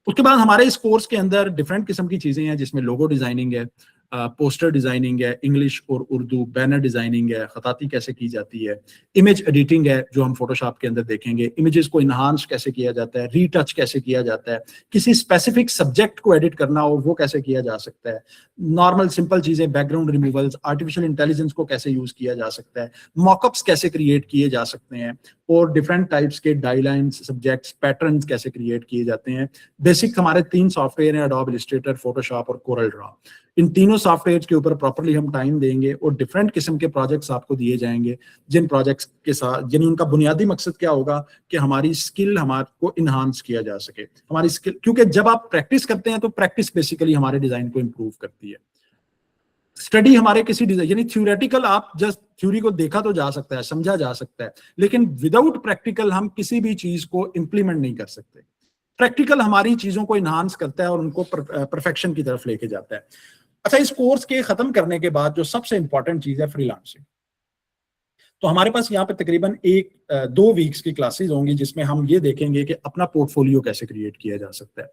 उसके बाद हमारे इस कोर्स के अंदर डिफरेंट किस्म की चीजें हैं जिसमें लोगो डिजाइनिंग है, पोस्टर डिजाइनिंग है, इंग्लिश और उर्दू, बैनर डिजाइनिंग है, खताती कैसे की जाती है, इमेज एडिटिंग है जो हम फोटोशॉप के अंदर देखेंगे, इमेजेस को इन्हांस कैसे किया जाता है, रीटच कैसे किया जाता है, किसी स्पेसिफिक सब्जेक्ट को एडिट करना हो वो कैसे किया जा सकता है, नॉर्मल सिंपल चीजें, बैकग्राउंड रिमूवल्स, आर्टिफिशियल इंटेलिजेंस को कैसे यूज किया जा सकता है, मॉकअप्स कैसे क्रिएट किए जा सकते हैं और डिफरेंट टाइप्स के डायलाइंस, सब्जेक्ट्स, पैटर्न्स कैसे क्रिएट किए जाते हैं। बेसिक हमारे 3 सॉफ्टवेयर हैं, एडोब इलस्ट्रेटर, फोटोशॉप और कोरल ड्रॉ। इन तीनों सॉफ्टवेयर के ऊपर प्रॉपर्ली हम टाइम देंगे और डिफरेंट किस्म के प्रोजेक्ट्स आपको दिए जाएंगे, जिन प्रोजेक्ट्स के साथ जिन उनका बुनियादी मकसद क्या होगा कि हमारी स्किल हमारे को इन्हांस किया जा सके, हमारी स्किल, क्योंकि जब आप प्रैक्टिस करते हैं तो प्रैक्टिस बेसिकली हमारे डिजाइन को इम्प्रूव करती है। स्टडी हमारे किसी डिजाइन यानी थ्योरेटिकल, आप जस्ट थ्योरी को देखा तो जा सकता है, समझा जा सकता है, लेकिन विदाउट प्रैक्टिकल हम किसी भी चीज को इंप्लीमेंट नहीं कर सकते। प्रैक्टिकल हमारी चीजों को इन्हांस करता है और उनको परफेक्शन की तरफ लेके जाता है। अच्छा, इस कोर्स के खत्म करने के बाद जो सबसे इंपॉर्टेंट चीज है फ्रीलांसिंग। तो हमारे पास यहाँ पे तकरीबन 1-2 वीक्स की क्लासेस होंगी जिसमें हम ये देखेंगे कि अपना पोर्टफोलियो कैसे क्रिएट किया जा सकता है,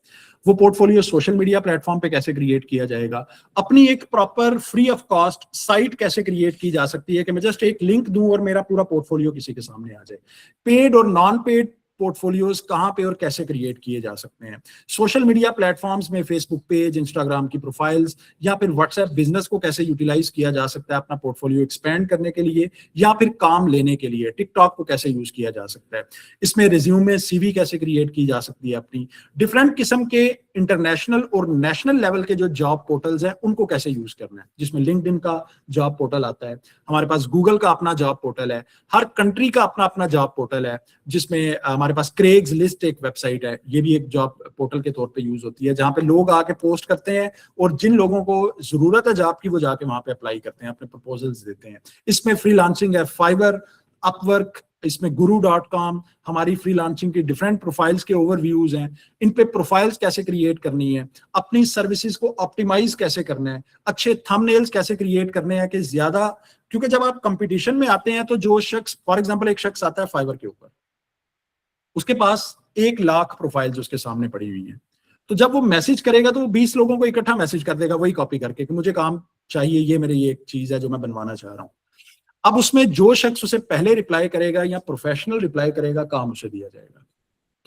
वो पोर्टफोलियो सोशल मीडिया प्लेटफॉर्म पे कैसे क्रिएट किया जाएगा, अपनी एक proper free of cost site कैसे क्रिएट की जा सकती है कि मैं जस्ट एक लिंक दूं और मेरा पूरा पोर्टफोलियो किसी के सामने आ जाए, पेड और नॉन पेड पोर्टफोलियोज कहाँ पे और कैसे क्रिएट किए जा सकते हैं। सोशल मीडिया प्लेटफॉर्म्स में फेसबुक पेज, इंस्टाग्राम की प्रोफाइल्स या फिर व्हाट्सएप बिजनेस को कैसे यूटिलाइज किया जा सकता है अपना पोर्टफोलियो एक्सपेंड करने के लिए या फिर काम लेने के लिए। टिकटॉक को कैसे यूज किया जा सकता है, इसमें रिज्यूमे सीवी कैसे क्रिएट की जा सकती है अपनी। डिफरेंट किस्म के इंटरनेशनल और नेशनल लेवल के जो जॉब पोर्टल्स हैं उनको कैसे यूज करना है, जिसमें लिंक्डइन का जॉब पोर्टल आता है, हमारे पास गूगल का अपना जॉब पोर्टल है, हर कंट्री का अपना अपना जॉब पोर्टल है, जिसमें हमारे पास क्रेग्स लिस्ट एक वेबसाइट है, ये भी एक जॉब पोर्टल के तौर पे यूज होती है, जहां पे लोग आके पोस्ट करते हैं और जिन लोगों को जरूरत है जॉब की वो जाके वहां पे अप्लाई करते हैं, अपने प्रपोजल्स देते हैं। इसमें फ्रीलांसिंग है, फाइवर, अपवर्क, इसमें guru.com, हमारी फ्रीलांसिंग की डिफरेंट प्रोफाइल्स के ओवरव्यूज हैं, इन पे प्रोफाइल्स कैसे क्रिएट करनी है, अपनी सर्विसेज को ऑप्टिमाइज कैसे करना है, अच्छे थंबनेल्स कैसे क्रिएट करने हैं कि ज्यादा, क्योंकि जब आप कंपटीशन में आते हैं तो जो शख्स, फॉर एग्जांपल एक शख्स आता है फाइवर के ऊपर, उसके पास 1 लाख प्रोफाइल्स उसके सामने पड़ी हुई हैं, तो जब वो मैसेज करेगा तो वो 20 लोगों को इकट्ठा मैसेज कर देगा वही कॉपी करके कि मुझे काम चाहिए, ये मेरे ये एक चीज है जो मैं बनवाना चाह रहा हूँ। अब उसमें जो शख्स उसे पहले रिप्लाई करेगा या प्रोफेशनल रिप्लाई करेगा, काम उसे दिया जाएगा।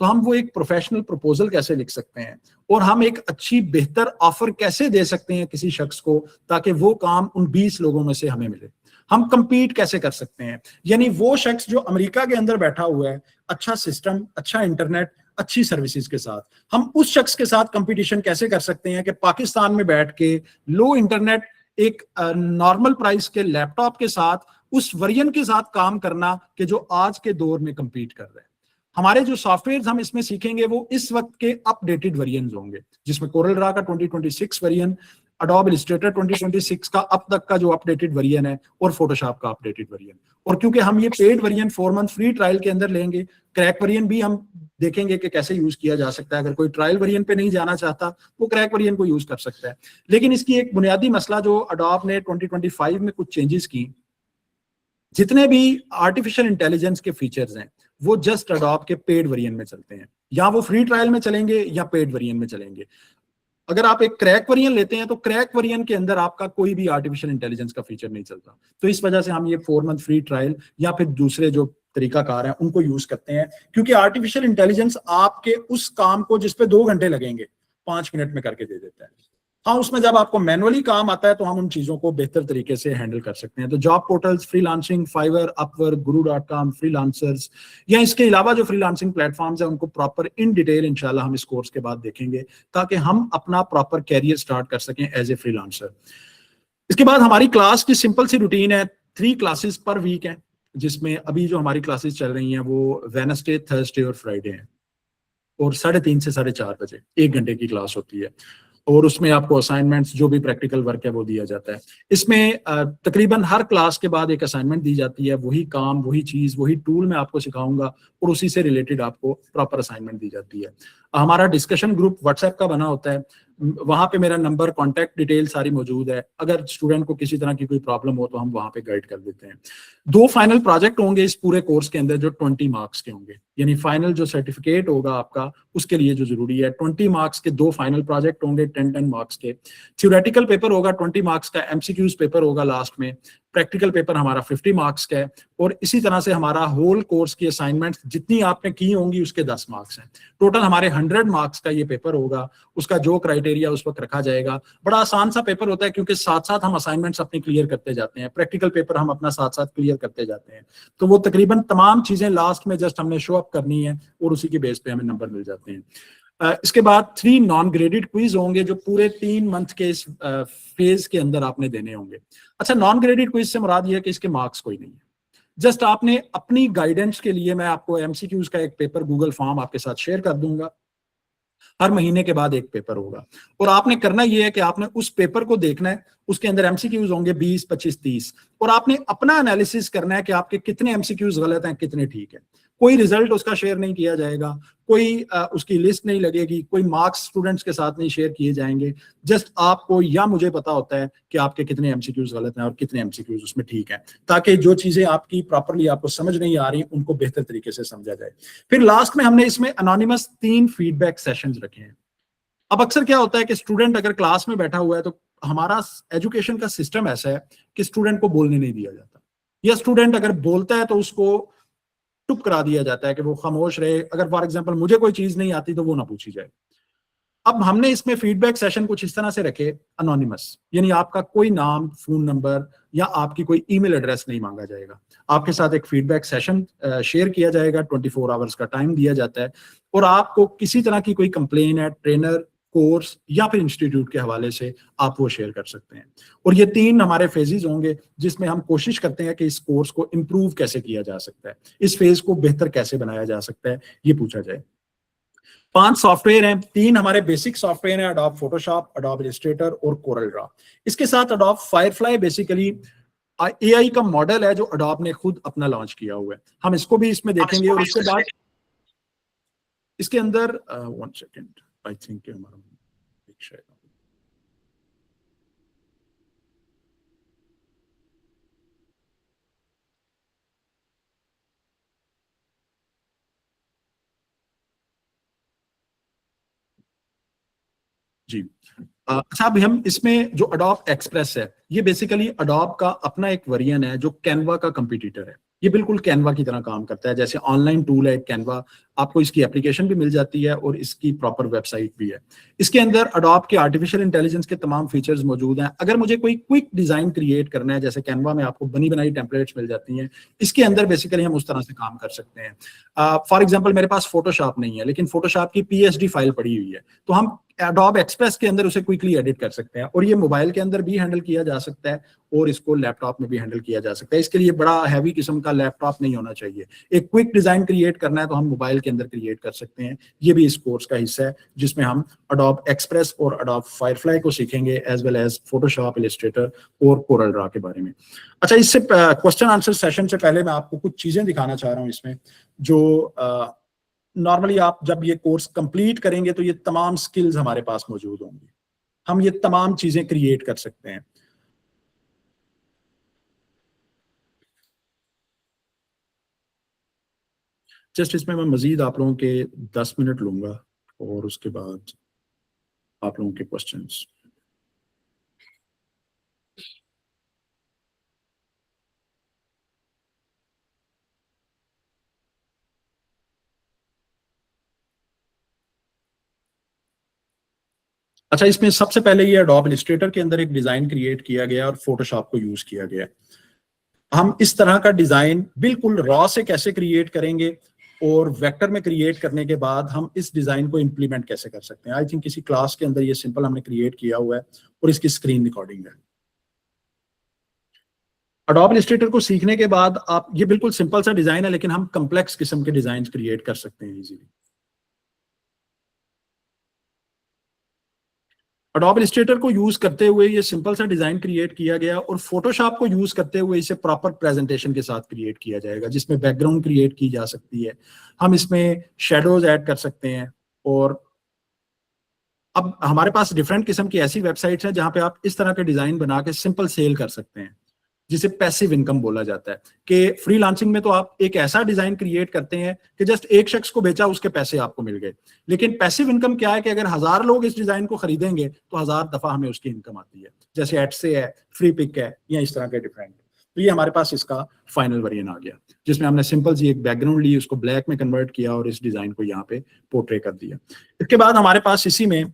तो हम वो एक प्रोफेशनल प्रपोजल कैसे लिख सकते हैं और हम एक अच्छी बेहतर ऑफर कैसे दे सकते हैं किसी शख्स को ताकि वो काम उन 20 लोगों में से हमें मिले। हम कंपीट कैसे कर सकते हैं, यानी वो शख्स जो अमेरिका के अंदर बैठा हुआ है, अच्छा सिस्टम, अच्छा इंटरनेट, अच्छी सर्विसेज के साथ, हम उस शख्स के साथ कंपटीशन कैसे कर सकते हैं कि पाकिस्तान में बैठ के लो इंटरनेट एक नॉर्मल प्राइस के लैपटॉप के साथ उस वेरिएंट के साथ काम करना कि जो आज के दौर में कंपीट कर रहे हैं। हमारे जो सॉफ्टवेयर हम इसमें सीखेंगे वो इस वक्त के अपडेटेड वेरिएंट्स होंगे, जिसमें कोरल ड्रा का 2026 वेरिएंट, एडोब इलस्ट्रेटर 2026 का अब तक का जो अपडेटेड वेरिएंट है, और फोटोशॉप का अपडेटेड वेरिएंट। और क्योंकि हम ये paid variant 4 month free trial के अंदर लेंगे, क्रैक वेरिएंट भी हम देखेंगे कि कैसे यूज किया जा सकता है। अगर कोई ट्रायल वेरिएंट पे नहीं जाना चाहता वो क्रैक वेरिएंट को यूज कर सकता है। लेकिन इसकी एक बुनियादी मसला जो एडोब ने 2025 में कुछ चेंजेस की, जितने भी आर्टिफिशियल इंटेलिजेंस के फीचर्स हैं वो जस्ट एडोब के पेड वेरिएंट में चलते हैं, या वो फ्री ट्रायल में चलेंगे या पेड वेरिएंट में चलेंगे। अगर आप एक क्रैक वेरिएंट लेते हैं तो क्रैक वेरिएंट के अंदर आपका कोई भी आर्टिफिशियल इंटेलिजेंस का फीचर नहीं चलता। तो इस वजह से हम ये 4 मंथ फ्री ट्रायल या फिर दूसरे जो तरीकाकार हैं उनको यूज करते हैं, क्योंकि आर्टिफिशियल इंटेलिजेंस आपके उस काम को जिसपे 2 घंटे लगेंगे 5 मिनट में करके दे देता है। हाँ, उसमें जब आपको मैनुअली काम आता है तो हम उन चीजों को बेहतर तरीके से हैंडल कर सकते हैं। तो job portals, freelancing, Fiverr, Upwork, guru.com, freelancers, या इसके अलावा जो फ्रीलांसिंग प्लेटफॉर्म्स हैं उनको प्रॉपर इन डिटेल इंशाल्लाह हम इस कोर्स के बाद देखेंगे, ताकि हम अपना प्रॉपर कैरियर स्टार्ट कर सकें एज ए फ्रीलांसर। इसके बाद हमारी क्लास की सिंपल सी रूटीन है, 3 क्लासेस पर वीक है, जिसमें अभी जो हमारी क्लासेस चल रही हैं वो वेडनेसडे, थर्सडे और फ्राइडे हैं, और 3:30 से 4:30 बजे 1 घंटे की क्लास होती है, और उसमें आपको असाइनमेंट्स, जो भी प्रैक्टिकल वर्क है वो दिया जाता है। इसमें तकरीबन हर क्लास के बाद एक असाइनमेंट दी जाती है, वही काम, वही चीज, वही टूल मैं आपको सिखाऊंगा और उसी से रिलेटेड आपको प्रॉपर असाइनमेंट दी जाती है। हमारा डिस्कशन ग्रुप व्हाट्सएप का बना होता है, वहां पे मेरा नंबर, कॉन्टैक्ट डिटेल सारी मौजूद है। अगर स्टूडेंट को किसी तरह की कोई प्रॉब्लम हो तो हम वहां पे गाइड कर देते हैं। 2 फाइनल प्रोजेक्ट होंगे इस पूरे कोर्स के अंदर जो 20 मार्क्स के होंगे, यानी फाइनल जो सर्टिफिकेट होगा आपका उसके लिए जो जरूरी है 20 मार्क्स के 2 फाइनल प्रोजेक्ट होंगे 10-10 मार्क्स के। थ्योरेटिकल पेपर होगा 20 मार्क्स का, एमसीक्यूज पेपर होगा लास्ट में, प्रैक्टिकल पेपर हमारा 50 मार्क्स का है, और इसी तरह से हमारा होल कोर्स की असाइनमेंट्स जितनी आपने की होंगी उसके 10 मार्क्स हैं। टोटल हमारे 100 मार्क्स का ये पेपर होगा, उसका जो क्राइटेरिया उस वक्त रखा जाएगा। बड़ा आसान सा पेपर होता है क्योंकि साथ साथ हम असाइनमेंट्स अपनी क्लियर करते जाते हैं, प्रैक्टिकल पेपर हम अपना साथ साथ क्लियर करते जाते हैं, तो वो तकरीबन तमाम चीजें लास्ट में जस्ट हमने शो अप करनी है और उसी के बेस पे हमें नंबर मिल जाते हैं। इसके बाद 3 नॉन ग्रेडेड क्विज होंगे जो पूरे 3 मंथ के इस फेज के अंदर आपने देने होंगे। अच्छा, नॉन ग्रेडेड क्विज से मुराद ये है कि इसके मार्क्स कोई नहीं है, जस्ट आपने अपनी गाइडेंस के लिए मैं आपको एमसीक्यूज का एक पेपर गूगल फॉर्म आपके साथ शेयर कर दूंगा, हर महीने के बाद एक पेपर होगा, और आपने करना यह है कि आपने उस पेपर को देखना है, उसके अंदर एमसीक्यूज होंगे 20, 25, 30, और आपने अपना एनालिसिस करना है कि आपके कितने एमसीक्यूज गलत हैं, कितने ठीक है। कोई रिजल्ट उसका शेयर नहीं किया जाएगा, कोई उसकी लिस्ट नहीं लगेगी, कोई मार्क्स स्टूडेंट्स के साथ नहीं शेयर किए जाएंगे, जस्ट आपको या मुझे पता होता है कि आपके कितने एमसीक्यूज गलत हैं और कितने एमसीक्यूज उसमें ठीक हैं, ताकि जो चीजें आपकी प्रॉपरली आपको समझ नहीं आ रही उनको बेहतर तरीके से समझा जाए। फिर लास्ट में हमने इसमें अनोनिमस 3 फीडबैक सेशंस रखे हैं। अब अक्सर क्या होता है कि स्टूडेंट अगर क्लास में बैठा हुआ है तो हमारा एजुकेशन का सिस्टम ऐसा है कि स्टूडेंट को बोलने नहीं दिया जाता, या स्टूडेंट अगर बोलता है तो उसको चुप करा दिया जाता है कि वो खामोश रहे, अगर फॉर एग्जांपल मुझे कोई चीज नहीं आती तो वो ना पूछी जाए। अब हमने इसमें फीडबैक सेशन कुछ इस तरह से रखे, अनोनिमस, यानी आपका कोई नाम, फोन नंबर या आपकी कोई ईमेल एड्रेस नहीं मांगा जाएगा। आपके साथ एक फीडबैक सेशन शेयर किया जाएगा, 24 आवर्स का टाइम दिया जाता है, और आपको किसी तरह की कोई कंप्लेन है ट्रेनर, कोर्स या फिर इंस्टीट्यूट के हवाले से आप वो शेयर कर सकते हैं। और ये 3 हमारे फेजेस होंगे जिसमें हम कोशिश करते हैं कि इस कोर्स को इम्प्रूव कैसे किया जा सकता है, इस फेज को बेहतर कैसे बनाया जा सकता है, ये पूछा जाए। 5 सॉफ्टवेयर हैं, 3 हमारे बेसिक सॉफ्टवेयर हैं, अडोब फोटोशॉप, अडोब इलस्ट्रेटर और कोरल ड्रॉ। इसके साथ अडोब फायरफ्लाई बेसिकली एआई का मॉडल है जो अडोब ने खुद अपना लॉन्च किया हुआ है, हम इसको भी इसमें देखेंगे। और उसके बाद इसके अंदर 1 सेकेंड, आई थिंक हमारा शायद जी। अच्छा, अभी हम इसमें जो अडोब एक्सप्रेस है, ये बेसिकली अडोब का अपना एक वेरिएंट है जो कैनवा का कंपटीटर है। ये बिल्कुल कैनवा की तरह काम करता है, जैसे ऑनलाइन टूल है कैनवा, आपको इसकी एप्लीकेशन भी मिल जाती है और इसकी प्रॉपर वेबसाइट भी है। इसके अंदर अडोब के आर्टिफिशियल इंटेलिजेंस के तमाम फीचर्स मौजूद हैं। अगर मुझे कोई क्विक डिजाइन क्रिएट करना है, जैसे कैनवा में आपको बनी बनाई टेम्पलेट्स मिल जाती हैं, इसके अंदर बेसिकली हम उस तरह से काम कर सकते हैं। फॉर एग्जाम्पल मेरे पास फोटोशॉप नहीं है, लेकिन फोटोशॉप की PSD फाइल पड़ी हुई है, तो हम अडोब एक्सप्रेस के अंदर उसे क्विकली एडिट कर सकते हैं, और ये मोबाइल के अंदर भी हैंडल किया जा सकता है और इसको लैपटॉप में भी हैंडल किया जा सकता है। इसके लिए बड़ा हैवी किस्म का लैपटॉप नहीं होना चाहिए। एक क्विक डिजाइन क्रिएट करना है तो हम मोबाइल के अंदर क्रिएट कर सकते हैं। ये भी इस कोर्स का हिस्सा है जिसमें हम अडोब एक्सप्रेस और अडोब फायरफ्लाई को सीखेंगे, as well as Photoshop, Illustrator और कोरल ड्रॉ के बारे में। अच्छा, इससे क्वेश्चन आंसर सेशन से पहले मैं आपको कुछ चीजें दिखाना चाह रहा हूँ इसमें, जो नॉर्मली आप जब ये कोर्स कंप्लीट करेंगे तो ये तमाम स्किल्स हमारे पास मौजूद होंगी, हम ये तमाम चीजें क्रिएट कर सकते हैं। जस्ट इसमें मैं मजीद आप लोगों के 10 मिनट लूंगा और उसके बाद आप लोगों के क्वेश्चंस। अच्छा, इसमें सबसे पहले ये अडोब इलस्ट्रेटर के अंदर एक डिजाइन क्रिएट किया गया और फोटोशॉप को यूज किया गया। हम इस तरह का डिजाइन बिल्कुल रॉ से कैसे क्रिएट करेंगे और वेक्टर में क्रिएट करने के बाद हम इस डिजाइन को इंप्लीमेंट कैसे कर सकते हैं। आई थिंक किसी क्लास के अंदर ये सिंपल हमने क्रिएट किया हुआ है और इसकी स्क्रीन रिकॉर्डिंग है। अडोब इलस्ट्रेटर को सीखने के बाद आप, ये बिल्कुल सिंपल सा डिजाइन है लेकिन हम कम्प्लेक्स किस्म के डिजाइन क्रिएट कर सकते हैं इजीली। अडोब इलस्ट्रेटर को यूज करते हुए ये सिंपल सा डिजाइन क्रिएट किया गया और फोटोशॉप को यूज करते हुए इसे प्रॉपर प्रेजेंटेशन के साथ क्रिएट किया जाएगा, जिसमें बैकग्राउंड क्रिएट की जा सकती है, हम इसमें शेडोज ऐड कर सकते हैं। और अब हमारे पास डिफरेंट किस्म की ऐसी वेबसाइट्स हैं जहां पे आप इस तरह के डिजाइन बना के सिंपल सेल कर सकते हैं, जिसे पैसिव इनकम बोला जाता है। कि फ्रीलांसिंग में तो आप एक ऐसा डिजाइन क्रिएट करते हैं कि जस्ट एक शख्स को बेचा, उसके पैसे आपको मिल गए। लेकिन पैसिव इनकम क्या है कि अगर 1000 लोग इस डिजाइन को खरीदेंगे तो 1000 दफा हमें उसकी इनकम आती है, जैसे एडसे है, फ्री पिक है, या इस तरह के डिफरेंट। तो ये हमारे पास इसका फाइनल वर्जन आ गया, जिसमें हमने सिंपल सी एक बैकग्राउंड ली, उसको ब्लैक में कन्वर्ट किया और इस डिजाइन को यहाँ पे पोर्ट्रे कर दिया। इसके बाद हमारे पास इसी में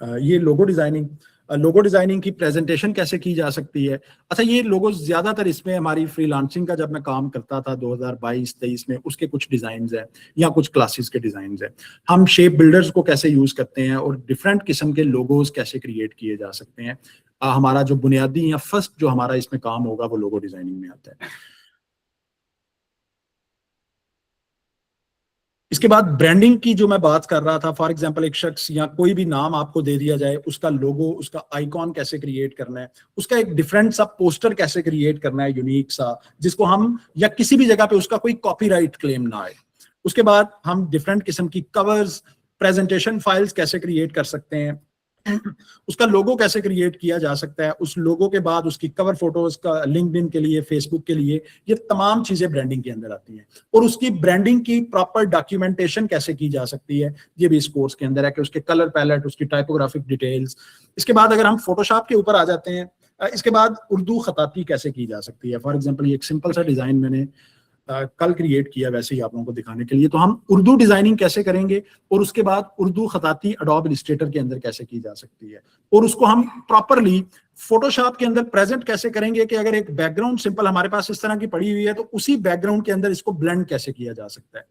ये लोगो डिजाइनिंग की प्रेजेंटेशन कैसे की जा सकती है। अच्छा, ये लोगो ज्यादातर इसमें हमारी फ्रीलांसिंग का जब मैं काम करता था 2022-23 में, उसके कुछ डिजाइन है या कुछ क्लासेस के डिजाइन है। हम शेप बिल्डर्स को कैसे यूज करते हैं और डिफरेंट किस्म के लोगोज कैसे क्रिएट किए जा सकते हैं। हमारा जो बुनियादी या फर्स्ट जो हमारा इसमें काम होगा वो लोगो डिजाइनिंग में आता है। इसके बाद ब्रांडिंग की जो मैं बात कर रहा था, फॉर एग्जांपल एक शख्स या कोई भी नाम आपको दे दिया जाए, उसका लोगो, उसका आइकॉन कैसे क्रिएट करना है, उसका एक डिफरेंट सा पोस्टर कैसे क्रिएट करना है, यूनिक सा, जिसको हम या किसी भी जगह पे उसका कोई कॉपीराइट क्लेम ना आए। उसके बाद हम डिफरेंट किस्म की कवर्स, प्रेजेंटेशन फाइल्स कैसे क्रिएट कर सकते हैं, उसका लोगो कैसे क्रिएट किया जा सकता है, उस लोगो के बाद उसकी कवर फोटोज का लिंक्डइन के लिए, फेसबुक के लिए, ये तमाम चीजें ब्रांडिंग के अंदर आती हैं। और उसकी ब्रांडिंग की प्रॉपर डॉक्यूमेंटेशन कैसे की जा सकती है, ये भी इस कोर्स के अंदर है, कि उसके कलर पैलेट, उसकी टाइपोग्राफिक डिटेल्स। इसके बाद अगर हम फोटोशॉप के ऊपर आ जाते हैं, इसके बाद उर्दू खताती कैसे की जा सकती है। फॉर एग्जाम्पल ये एक सिंपल सा डिजाइन मैंने कल क्रिएट किया वैसे ही आप लोगों को दिखाने के लिए। तो हम उर्दू डिजाइनिंग कैसे करेंगे और उसके बाद उर्दू खताती अडोब इलस्ट्रेटर के अंदर कैसे की जा सकती है, और उसको हम प्रॉपरली फोटोशॉप के अंदर प्रेजेंट कैसे करेंगे कि अगर एक बैकग्राउंड सिंपल हमारे पास इस तरह की पड़ी हुई है तो उसी बैकग्राउंड के अंदर इसको ब्लेंड कैसे किया जा सकता है।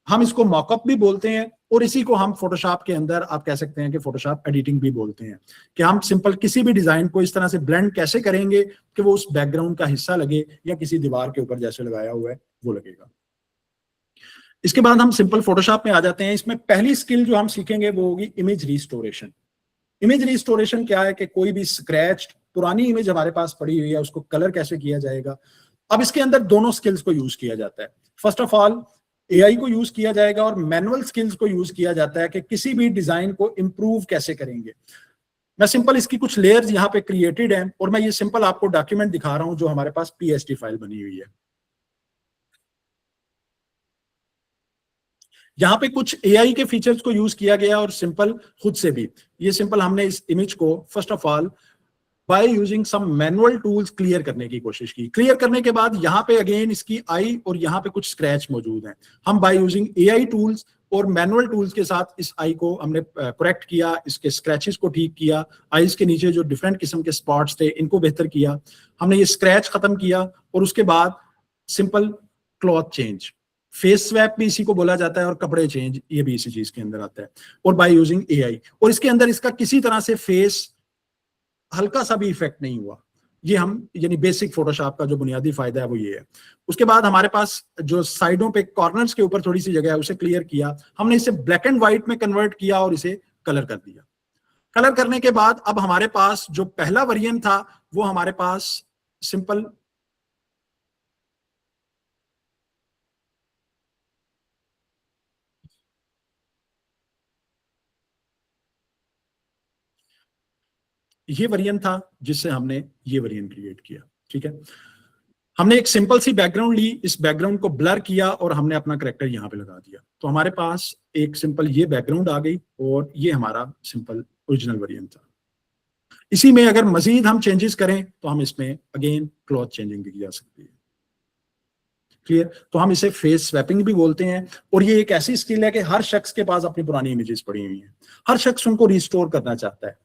हम इसको मॉकअप भी बोलते हैं और इसी को हम फोटोशॉप के अंदर आप कह सकते हैं कि फोटोशॉप एडिटिंग भी बोलते हैं, कि हम सिंपल किसी भी डिजाइन को इस तरह से ब्लेंड कैसे करेंगे कि वो उस बैकग्राउंड का हिस्सा लगे या किसी दीवार के ऊपर जैसे लगाया हुआ है वो लगेगा। इसके बाद हम सिंपल फोटोशॉप में आ जाते हैं। इसमें पहली स्किल जो हम सीखेंगे वो होगी इमेज रिस्टोरेशन। इमेज रिस्टोरेशन क्या है कि कोई भी स्क्रैच पुरानी इमेज हमारे पास पड़ी हुई है उसको कलर कैसे किया जाएगा। अब इसके अंदर दोनों स्किल्स को यूज किया जाता है। फर्स्ट ऑफ ऑल एआई को यूज किया जाएगा और मैनुअल स्किल्स को यूज किया जाता है कि किसी भी डिजाइन को इंप्रूव कैसे करेंगे। मैं सिंपल इसकी कुछ लेयर्स यहाँ पे क्रिएटेड हैं और मैं ये सिंपल आपको डॉक्यूमेंट दिखा रहा हूं जो हमारे पास पीएसडी फाइल बनी हुई है। यहाँ पे कुछ एआई के फीचर्स को यूज किया गया और सिंपल खुद से भी ये सिंपल हमने इस इमेज को first of all by using some manual tools clear करने की कोशिश की। क्लियर करने के बाद यहाँ पे अगेन इसकी आई और यहाँ पे कुछ स्क्रैच मौजूद हैं। हम बाय यूजिंग एआई टूल्स और मैनुअल टूल्स के साथ इस आई को हमने करेक्ट किया, इसके स्क्रैचेस को ठीक किया, आईज के नीचे जो डिफरेंट किस्म के स्पॉट्स थे इनको बेहतर किया, हमने ये स्क्रैच खत्म किया और उसके बाद simple cloth change, face swap भी इसी को बोला जाता है और कपड़े चेंज ये भी इसी चीज के अंदर आता है और बाय यूजिंग एआई। और इसके अंदर इसका किसी तरह से फेस हल्का सा भी इफेक्ट नहीं हुआ। ये हम यानी बेसिक फोटोशॉप का जो बुनियादी फायदा है वो ये है। उसके बाद हमारे पास जो साइडों पे कॉर्नर्स के ऊपर थोड़ी सी जगह है उसे क्लियर किया, हमने इसे ब्लैक एंड व्हाइट में कन्वर्ट किया और इसे कलर कर दिया। कलर करने के बाद अब हमारे पास जो पहला वेरिएंट था वो हमारे पास सिंपल ये वेरिएंट था जिससे हमने ये वेरिएंट क्रिएट किया। ठीक है, हमने एक सिंपल सी बैकग्राउंड ली, इस बैकग्राउंड को ब्लर किया और हमने अपना करेक्टर यहाँ पे लगा दिया। तो हमारे पास एक सिंपल ये बैकग्राउंड आ गई और ये हमारा सिंपल ओरिजिनल वेरिएंट था। इसी में अगर मजीद हम चेंजेस करें तो हम इसमें अगेन क्लॉथ चेंजिंग भी की जा सकती है। क्लियर? तो हम इसे फेस स्वैपिंग भी बोलते हैं और ये एक ऐसी स्किल है कि हर शख्स के पास अपनी पुरानी इमेजेस पड़ी हुई हैं, हर शख्स उनको रिस्टोर करना चाहता है।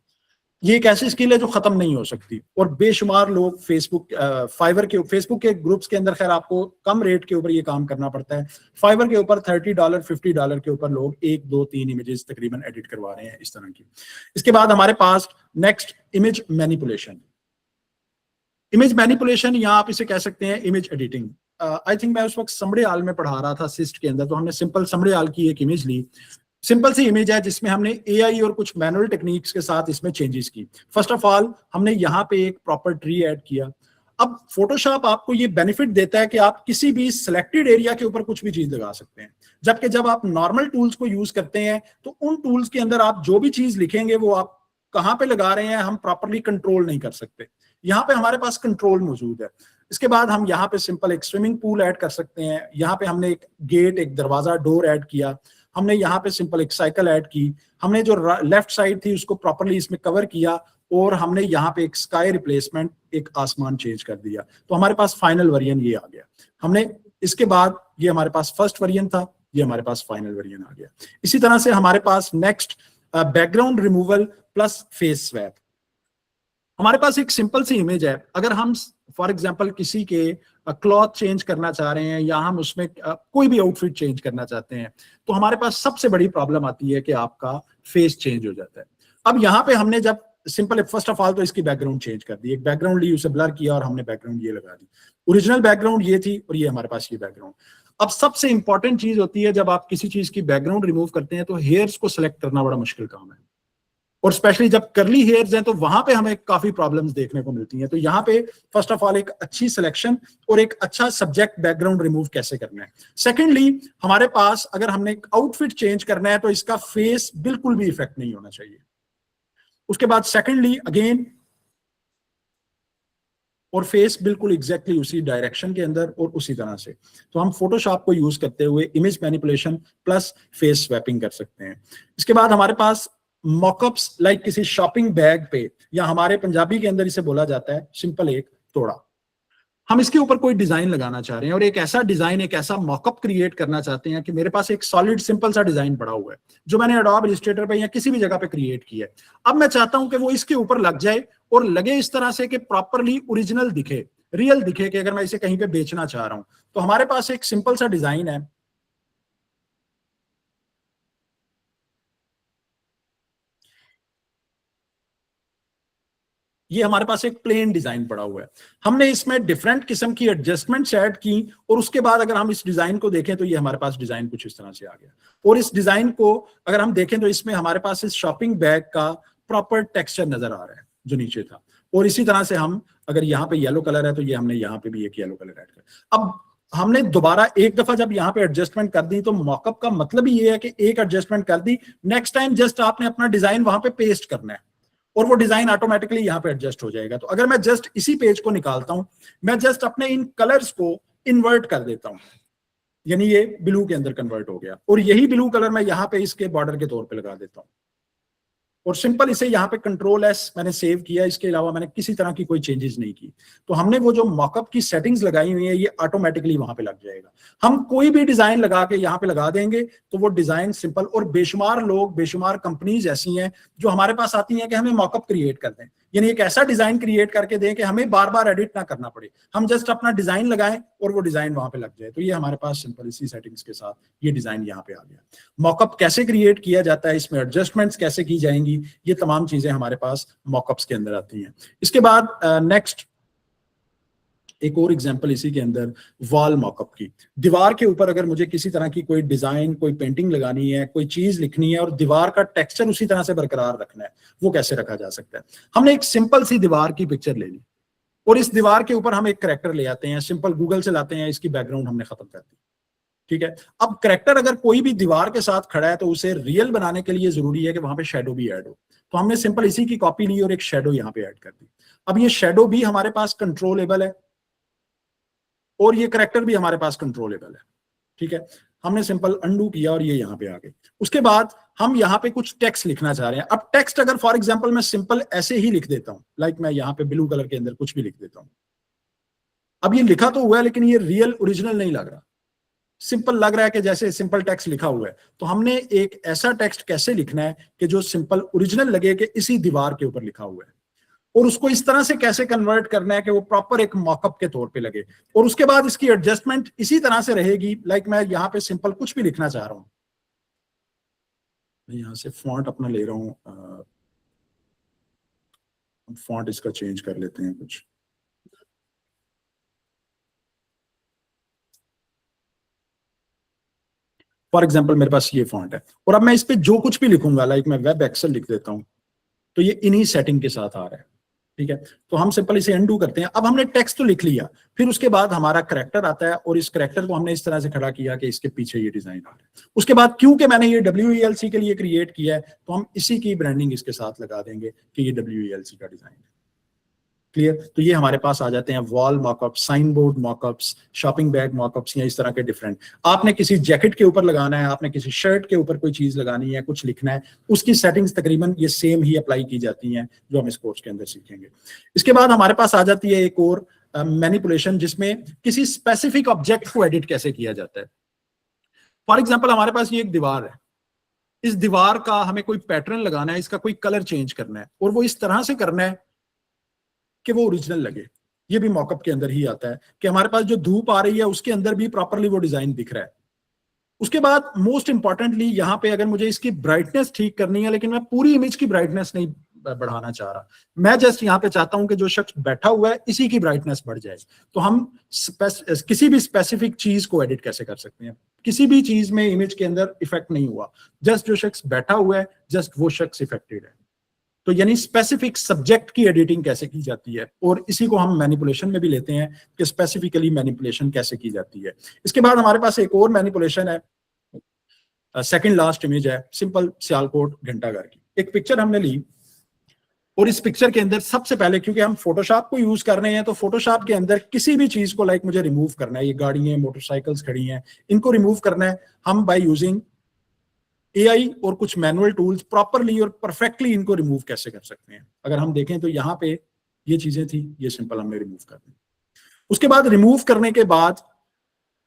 ये एक ऐसी स्किल है जो खत्म नहीं हो सकती और बेशुमार लोग फेसबुक के ग्रुप्स के अंदर, खैर आपको कम रेट के ऊपर ये काम करना पड़ता है। फाइवर के ऊपर $30 $50 के ऊपर लोग 1 2 3 इमेजेस तकरीबन एडिट करवा रहे हैं इस तरह की। इसके बाद हमारे पास next image manipulation. Image manipulation या आप इसे कह सकते हैं इमेज एडिटिंग। आई थिंक मैं उस वक्त समड़ियाल में पढ़ा रहा था सिस्ट के अंदर, तो हमने सिंपल समड़ियाल की एक इमेज ली। सिंपल सी इमेज है जिसमें हमने एआई और कुछ मैनुअल टेक्निक्स के साथ इसमें चेंजेस की। फर्स्ट ऑफ ऑल हमने यहाँ पे एक प्रॉपर ट्री ऐड किया। अब फोटोशॉप आपको ये बेनिफिट देता है कि आप किसी भी सिलेक्टेड एरिया के ऊपर कुछ भी चीज लगा सकते हैं, जबकि जब आप नॉर्मल टूल्स को यूज करते हैं तो उन टूल्स के अंदर आप जो भी चीज लिखेंगे वो आप कहाँ पे लगा रहे हैं हम प्रॉपरली कंट्रोल नहीं कर सकते। यहाँ पे हमारे पास कंट्रोल मौजूद है। इसके बाद हम यहाँ पे सिंपल एक स्विमिंग पूल ऐड कर सकते हैं। यहाँ पे हमने एक गेट, एक दरवाजा, डोर ऐड किया। हमने यहाँ पे सिंपल एक साइकिल ऐड की। हमने जो लेफ्ट साइड थी उसको प्रॉपरली इसमें कवर किया और हमने यहाँ पे एक स्काई रिप्लेसमेंट, एक आसमान चेंज कर दिया। तो हमारे पास फाइनल वेरिएंट ये आ गया। हमने इसके बाद ये हमारे पास फर्स्ट वेरिएंट था, ये हमारे पास फाइनल वेरिएंट आ गया। इसी तरह से हमारे पास next background removal plus face swap. हमारे पास एक सिंपल सी इमेज है, अगर हम फॉर एग्जांपल किसी के क्लॉथ चेंज करना चाह रहे हैं या हम उसमें कोई भी आउटफिट चेंज करना चाहते हैं तो हमारे पास सबसे बड़ी प्रॉब्लम आती है कि आपका फेस चेंज हो जाता है। अब यहाँ पे हमने जब सिंपल फर्स्ट ऑफ ऑल तो इसकी बैकग्राउंड चेंज कर दी, एक बैकग्राउंड ली, उसे ब्लर किया और हमने बैकग्राउंड ये लगा दी। ओरिजिनल बैकग्राउंड ये थी और ये हमारे पास ये बैकग्राउंड। अब सबसे इंपॉर्टेंट चीज होती है जब आप किसी चीज की बैकग्राउंड रिमूव करते हैं तो हेयर्स को सिलेक्ट करना बड़ा मुश्किल काम है और स्पेशली जब करली हेयर्स हैं तो वहां पे हमें काफी प्रॉब्लम्स देखने को मिलती हैं। तो यहाँ पे फर्स्ट ऑफ ऑल एक अच्छी सिलेक्शन और एक अच्छा सब्जेक्ट बैकग्राउंड रिमूव कैसे करना है। सेकेंडली हमारे पास अगर हमने एक आउटफिट चेंज करना है तो इसका फेस बिल्कुल भी इफेक्ट नहीं होना चाहिए। उसके बाद सेकेंडली अगेन और फेस बिल्कुल एग्जैक्टली उसी डायरेक्शन के अंदर और उसी तरह से। तो हम फोटोशॉप को यूज करते हुए image manipulation plus face swapping कर सकते हैं। इसके बाद हमारे पास मॉकअप्स लाइक किसी शॉपिंग बैग पे, या हमारे पंजाबी के अंदर इसे बोला जाता है सिंपल एक तोड़ा। हम इसके ऊपर कोई डिजाइन लगाना चाह रहे हैं और एक ऐसा डिजाइन, एक ऐसा मॉकअप क्रिएट करना चाहते हैं कि मेरे पास एक सॉलिड सिंपल सा डिजाइन पड़ा हुआ है जो मैंने एडोब इलस्ट्रेटर पे या किसी भी जगह पे क्रिएट किया है। अब मैं चाहता हूं कि वो इसके ऊपर लग जाए और लगे इस तरह से कि प्रॉपरली ओरिजिनल दिखे, रियल दिखे, कि अगर मैं इसे कहीं पे बेचना चाह रहा हूं तो हमारे पास एक सिंपल सा डिजाइन है। ये हमारे पास एक प्लेन डिजाइन पड़ा हुआ है, हमने इसमें डिफरेंट किस्म की एडजस्टमेंट्स ऐड की और उसके बाद अगर हम इस डिजाइन को देखें तो ये हमारे पास डिजाइन कुछ इस तरह से आ गया। और इस डिजाइन को अगर हम देखें तो इसमें हमारे पास इस शॉपिंग बैग का प्रॉपर टेक्सचर नजर आ रहा है जो नीचे था। और इसी तरह से हम अगर यहाँ पे येलो कलर है तो ये हमने यहाँ पे भी एक येलो कलर ऐड किया। अब हमने दोबारा एक दफा जब यहाँ पे एडजस्टमेंट कर दी तो मॉकअप का मतलब ही ये है कि एक एडजस्टमेंट कर दी, नेक्स्ट टाइम जस्ट आपने अपना डिजाइन वहां पे पेस्ट करना है और वो डिजाइन ऑटोमेटिकली यहाँ पे एडजस्ट हो जाएगा। तो अगर मैं जस्ट इसी पेज को निकालता हूं, मैं जस्ट अपने इन कलर्स को इन्वर्ट कर देता हूं, यानी ये ब्लू के अंदर कन्वर्ट हो गया और यही ब्लू कलर मैं यहाँ पे इसके बॉर्डर के तौर पे लगा देता हूं और सिंपल इसे यहाँ पे कंट्रोल एस मैंने सेव किया, इसके अलावा मैंने किसी तरह की कोई चेंजेस नहीं की। तो हमने वो जो मॉकअप की सेटिंग्स लगाई हुई है ये ऑटोमेटिकली वहां पे लग जाएगा। हम कोई भी डिजाइन लगा के यहाँ पे लगा देंगे तो वो डिजाइन सिंपल, और बेशुमार लोग, बेशुमार कंपनीज ऐसी हैं जो हमारे पास आती हैं कि हमें मॉकअप क्रिएट कर दें, यानी एक ऐसा डिजाइन क्रिएट करके दें कि हमें बार बार एडिट ना करना पड़े, हम जस्ट अपना डिजाइन लगाएं और वो डिजाइन वहां पे लग जाए। तो ये हमारे पास सिंपल इसी सेटिंग्स के साथ ये डिजाइन यहाँ पे आ गया। मॉकअप कैसे क्रिएट किया जाता है, इसमें एडजस्टमेंट्स कैसे की जाएंगी, ये तमाम चीजें हमारे पास मॉकअप्स के अंदर आती हैं। इसके बाद नेक्स्ट एक और एग्जांपल इसी के अंदर वॉल मॉकअप की। दीवार के ऊपर अगर मुझे किसी तरह की कोई डिजाइन, कोई पेंटिंग लगानी है, कोई चीज लिखनी है और दीवार का टेक्सचर उसी तरह से बरकरार रखना है, वो कैसे रखा जा सकता है। हमने एक सिंपल सी दीवार की पिक्चर ले ली और इस दीवार के ऊपर हम एक करैक्टर ले आते हैं, सिंपल गूगल से लाते हैं, इसकी बैकग्राउंड हमने खत्म कर दी, ठीक है। अब करैक्टर अगर कोई भी दीवार के साथ खड़ा है तो उसे रियल बनाने के लिए जरूरी है कि वहां पे शेडो भी ऐड हो। तो हमने सिंपल इसी की कॉपी ली और एक शेडो यहाँ पे ऐड कर दी। अब ये शेडो भी हमारे पास कंट्रोलेबल है और ये करैक्टर भी हमारे पास कंट्रोलेबल है, ठीक है। हमने सिंपल अंडू किया और ये यहाँ पे आ गए। उसके बाद हम यहाँ पे कुछ टेक्स्ट लिखना चाह रहे हैं। अब टेक्स्ट अगर फॉर एग्जांपल मैं सिंपल ऐसे ही लिख देता हूँ, लाइक मैं यहाँ पे ब्लू कलर के अंदर कुछ भी लिख देता हूँ। अब ये लिखा तो हुआ है लेकिन ये रियल ओरिजिनल नहीं लग रहा, सिंपल लग रहा है कि जैसे सिंपल टेक्स्ट लिखा हुआ है। तो हमने एक ऐसा टेक्स्ट कैसे लिखना है कि जो सिंपल ओरिजिनल लगे कि इसी दीवार के ऊपर लिखा हुआ है, और उसको इस तरह से कैसे कन्वर्ट करना है कि वो प्रॉपर एक मॉकअप के तौर पे लगे। और उसके बाद इसकी एडजस्टमेंट इसी तरह से रहेगी, लाइक मैं यहाँ पे सिंपल कुछ भी लिखना चाह रहा हूँ, मैं यहाँ से फॉन्ट अपना ले रहा हूँ, फॉन्ट इसका चेंज कर लेते हैं कुछ। फॉर एग्जाम्पल मेरे पास ये फॉन्ट है और अब मैं इस पे जो कुछ भी लिखूंगा, लाइक मैं वेब एक्सेल लिख देता हूँ, तो ये इन्हीं सेटिंग के साथ आ रहा है, ठीक है। तो हम सिंपल इसे अनडू करते हैं। अब हमने टेक्स्ट तो लिख लिया, फिर उसके बाद हमारा करैक्टर आता है और इस करैक्टर को हमने इस तरह से खड़ा किया कि इसके पीछे ये डिजाइन आ रहा है। उसके बाद क्योंकि मैंने ये WELC के लिए क्रिएट किया है तो हम इसी की ब्रांडिंग इसके साथ लगा देंगे कि ये WELC का डिजाइन है। क्लियर। तो ये हमारे पास आ जाते हैं wall mockup, sign board mockups, shopping bag mockups, या इस तरह के डिफरेंट। आपने किसी जैकेट के ऊपर लगाना है, आपने किसी शर्ट के ऊपर कोई चीज लगानी है, कुछ लिखना है, उसकी सेटिंग्स तकरीबन ये सेम ही अप्लाई की जाती हैं जो हम इस कोर्स के अंदर सीखेंगे। इसके बाद हमारे पास आ जाती है एक और मैनिपुलेशन, जिसमें किसी स्पेसिफिक ऑब्जेक्ट को एडिट कैसे किया जाता है। फॉर एग्जाम्पल हमारे पास ये एक दीवार है, इस दीवार का हमें कोई पैटर्न लगाना है, इसका कोई कलर चेंज करना है और वो इस तरह से करना है कि वो ओरिजिनल लगे। ये भी मॉकअप के अंदर ही आता है कि हमारे पास जो धूप आ रही है उसके अंदर भी प्रॉपरली वो डिजाइन दिख रहा है। उसके बाद मोस्ट इंपॉर्टेंटली यहाँ पे अगर मुझे इसकी ब्राइटनेस ठीक करनी है, लेकिन मैं पूरी इमेज की ब्राइटनेस नहीं बढ़ाना चाह रहा, मैं जस्ट यहाँ पे चाहता हूं कि जो शख्स बैठा हुआ है इसी की ब्राइटनेस बढ़ जाए। तो हम किसी भी स्पेसिफिक चीज को एडिट कैसे कर सकते हैं। किसी भी चीज में इमेज के अंदर इफेक्ट नहीं हुआ, जस्ट जो शख्स बैठा हुआ है जस्ट वो शख्स इफेक्टेड है। तो यानी स्पेसिफिक सब्जेक्ट की एडिटिंग कैसे की जाती है, और इसी को हम मैनिपुलेशन में भी लेते हैं कि स्पेसिफिकली मैनिपुलेशन कैसे की जाती है। इसके बाद हमारे पास एक और मैनिपुलेशन है, सेकंड लास्ट इमेज है सिंपल सियालकोट घंटाघर की। एक पिक्चर हमने ली और इस पिक्चर के अंदर सबसे पहले, क्योंकि हम फोटोशॉप को यूज कर रहे हैं, तो फोटोशॉप के अंदर किसी भी चीज को लाइक मुझे रिमूव करना है, ये गाड़ियां, मोटरसाइकिल्स खड़ी हैं, इनको रिमूव करना है, हम बाय यूजिंग AI और कुछ मैनुअल टूल्स प्रॉपरली और परफेक्टली इनको रिमूव कैसे कर सकते हैं। अगर हम देखें तो यहाँ पे ये चीजें थी, ये सिंपल हमने रिमूव कर दी। उसके बाद रिमूव करने के बाद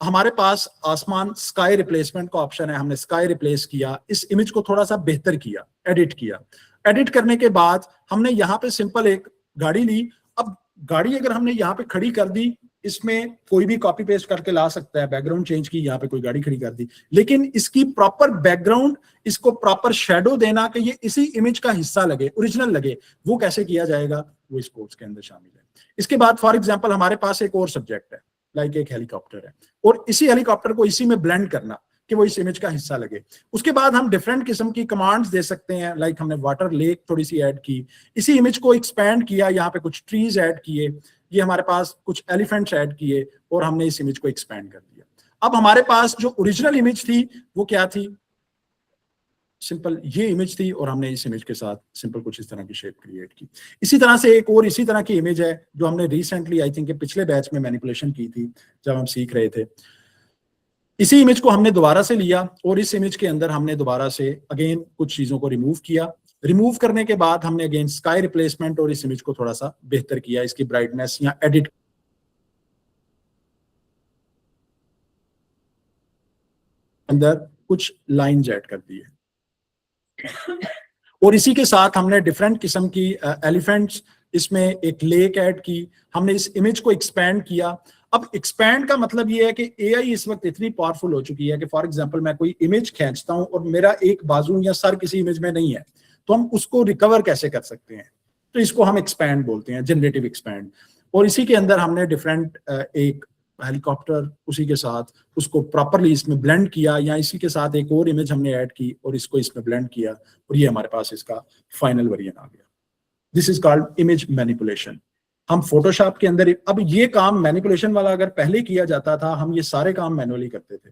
हमारे पास आसमान स्काई रिप्लेसमेंट का ऑप्शन है, हमने स्काई रिप्लेस किया, इस इमेज को थोड़ा सा बेहतर किया, एडिट किया। एडिट करने के बाद हमने यहाँ पे सिंपल एक गाड़ी ली। अब गाड़ी अगर हमने यहाँ पे खड़ी कर दी, इसमें कोई भी कॉपी पेस्ट करके ला सकता है, बैकग्राउंड चेंज की, यहाँ पे कोई गाड़ी खड़ी कर दी, लेकिन इसकी प्रॉपर बैकग्राउंड, इसको प्रॉपर शेडो देना कि ये इसी इमेज का हिस्सा लगे, ओरिजिनल लगे, वो कैसे किया जाएगा, वो इस कोर्स के अंदर शामिल है। इसके बाद फॉर एग्जाम्पल हमारे पास एक और सब्जेक्ट है, लाइक एक हेलीकॉप्टर है, और इसी हेलीकॉप्टर को इसी में ब्लेंड करना कि वो इस इमेज का हिस्सा लगे। उसके बाद हम डिफरेंट किस्म की कमांड्स दे सकते हैं, लाइक हमने वाटर लेक थोड़ी सी ऐड की, इसी इमेज को एक्सपैंड किया, यहाँ पे कुछ ट्रीज ऐड किए, ये हमारे पास कुछ एलिफेंट्स ऐड किए, और हमने इस इमेज को एक्सपैंड कर दिया। अब हमारे पास जो ओरिजिनल इमेज थी वो क्या थी, सिंपल ये इमेज थी, और हमने इस इमेज के साथ सिंपल कुछ इस तरह की शेप क्रिएट की। इसी तरह से एक और इसी तरह की इमेज है जो हमने रिसेंटली आई थिंक पिछले बैच में मैनिपुलेशन की थी जब हम सीख रहे थे। इसी इमेज को हमने दोबारा से लिया, और इस इमेज के अंदर हमने दोबारा से अगेन कुछ चीजों को रिमूव किया। रिमूव करने के बाद हमने अगेन स्काई रिप्लेसमेंट और इस इमेज को थोड़ा सा बेहतर किया, इसकी ब्राइटनेस या एडिट अंदर कुछ लाइंस ऐड कर दिए, और इसी के साथ हमने डिफरेंट किस्म की एलिफेंट्स, इसमें एक लेक ऐड की, हमने इस इमेज को एक्सपैंड किया। अब एक्सपैंड का मतलब ये है कि एआई इस वक्त इतनी पावरफुल हो चुकी है कि फॉर एग्जांपल मैं कोई इमेज खींचता हूं और मेरा एक बाजू या सर किसी इमेज में नहीं है, तो हम उसको रिकवर कैसे कर सकते हैं, तो इसको हम एक्सपैंड बोलते हैं, जनरेटिव एक्सपैंड। और इसी के अंदर हमने डिफरेंट एक हेलीकॉप्टर, उसी के साथ उसको प्रॉपरली इसमें ब्लेंड किया, या इसी के साथ एक और इमेज हमने ऐड की और इसको इसमें ब्लेंड किया, और ये हमारे पास इसका फाइनल वर्जन आ गया। This is called image manipulation. हम फोटोशॉप के अंदर, अब ये काम मैनिपुलेशन वाला अगर पहले किया जाता था, हम ये सारे काम मैनुअली करते थे,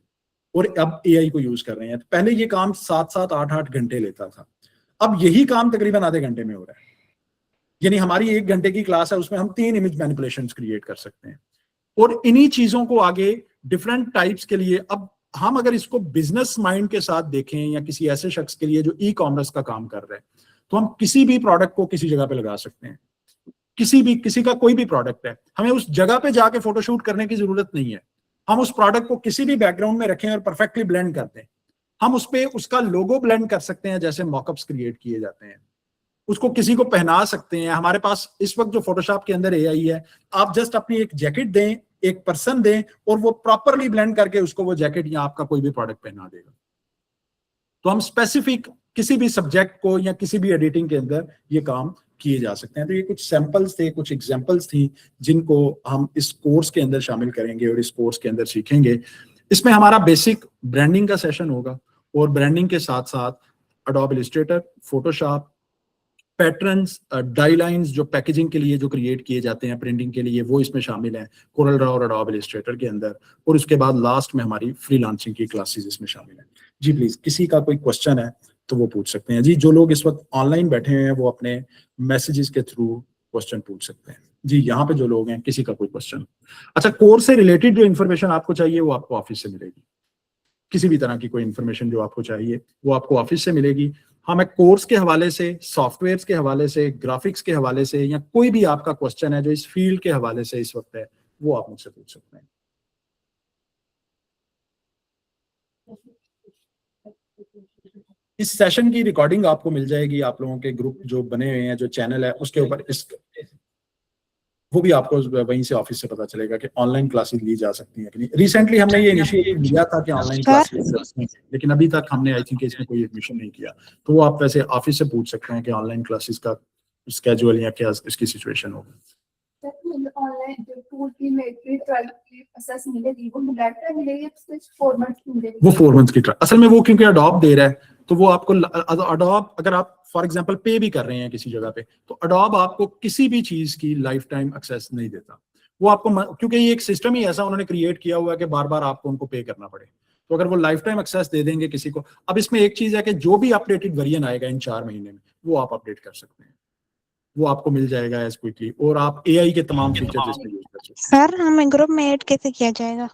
और अब एआई को यूज कर रहे हैं। पहले ये काम 7-7, 8-8 घंटे लेता था, अब यही काम तकरीबन आधे घंटे में हो रहा है। यानी हमारी 1 घंटे की क्लास है, उसमें हम 3 इमेज मैनिपुलेशन क्रिएट कर सकते हैं। और इन्हीं चीजों को आगे डिफरेंट टाइप्स के लिए, अब हम अगर इसको बिजनेस माइंड के साथ देखें, या किसी ऐसे शख्स के लिए जो ई कॉमर्स का काम कर रहे हैं, तो हम किसी भी प्रोडक्ट को किसी जगह पे लगा सकते हैं। किसी का कोई भी प्रोडक्ट है, हमें उस जगह पे जाके फोटोशूट करने की जरूरत नहीं है। हम उस प्रोडक्ट को किसी भी बैकग्राउंड में रखें और परफेक्टली ब्लेंड कर दें। हम उस पे उसका लोगो ब्लेंड कर सकते हैं, जैसे मॉकअप्स क्रिएट किए जाते हैं, उसको किसी को पहना सकते हैं। हमारे पास इस वक्त जो फोटोशॉप के अंदर एआई है, आप जस्ट अपनी एक जैकेट दें, एक पर्सन दें, और वो प्रॉपरली ब्लेंड करके उसको वो जैकेट या आपका कोई भी प्रोडक्ट पहना देगा। तो हम स्पेसिफिक किसी भी सब्जेक्ट को या किसी भी एडिटिंग के अंदर ये काम किए जा सकते हैं। तो ये कुछ सैंपल्स थे, कुछ एग्जांपल्स थी, जिनको हम इस कोर्स के अंदर शामिल करेंगे और इस कोर्स के अंदर सीखेंगे। इसमें हमारा बेसिक ब्रांडिंग का सेशन होगा, और ब्रांडिंग के साथ साथ Adobe Illustrator, Photoshop, patterns, die lines जो पैकेजिंग के लिए जो क्रिएट किए जाते हैं प्रिंटिंग के लिए, वो इसमें शामिल हैं कोरल ड्रॉ और एडोब इलस्ट्रेटर के अंदर। और उसके बाद लास्ट में हमारी फ्रीलांसिंग की क्लासेस इसमें शामिल हैं। जी प्लीज, किसी का कोई क्वेश्चन है तो वो पूछ सकते हैं। जी, जो लोग इस वक्त ऑनलाइन बैठे हैं वो अपने मैसेजेस के थ्रू क्वेश्चन पूछ सकते हैं। जी, यहाँ पे जो लोग हैं, किसी का कोई क्वेश्चन? अच्छा, कोर्स से रिलेटेड जो इन्फॉर्मेशन आपको चाहिए वो आपको ऑफिस से मिलेगी। किसी भी तरह की कोई इन्फॉर्मेशन जो आपको चाहिए वो आपको ऑफिस से मिलेगी। हमें कोर्स के हवाले से, सॉफ्टवेयर के हवाले से, ग्राफिक्स के हवाले से, या कोई भी आपका क्वेश्चन है जो इस फील्ड के हवाले से इस वक्त है, वो आप मुझसे पूछ सकते हैं। इस सेशन की रिकॉर्डिंग आपको मिल जाएगी, आप लोगों के ग्रुप जो बने हुए हैं, जो चैनल है उसके ऊपर, इस वो भी आपको वहीं से ऑफिस से पता चलेगा कि ऑनलाइन क्लासेस ली जा सकती हैं कि नहीं। रिसेंटली हमने ये इनिशिएटिव लिया था कि ऑनलाइन क्लासेस, लेकिन अभी तक हमने आई थिंक इसमें कोई एडमिशन नहीं किया। तो वो आप वैसे ऑफिस से पूछ सकते हैं कि ऑनलाइन क्लासेस का स्केड्यूल या क्या इसकी सिचुएशन होगी। वो 4 मंथ्स की असल में वो क्योंकि अडोब दे रहा है, तो वो आपको अडोब, अगर आप फॉर एग्जांपल पे भी कर रहे हैं किसी जगह पे, तो अडोब आपको किसी भी चीज की लाइफ टाइम एक्सेस नहीं देता। वो आपको, क्योंकि ये एक सिस्टम ही ऐसा उन्होंने क्रिएट किया हुआ है कि बार बार आपको उनको पे करना पड़े। तो अगर वो लाइफ टाइम एक्सेस दे देंगे किसी को, अब इसमें एक चीज है कि जो भी अपडेटेड वर्जन आएगा इन 4 महीने में, वो आप अपडेट कर सकते हैं, वो आपको मिल जाएगा एज क्विकली, और आप एआई के तमाम फीचर्स इसमें यूज कर सकते हैं। सर, हमें ग्रुप में ऐड कैसे किया जाएगा?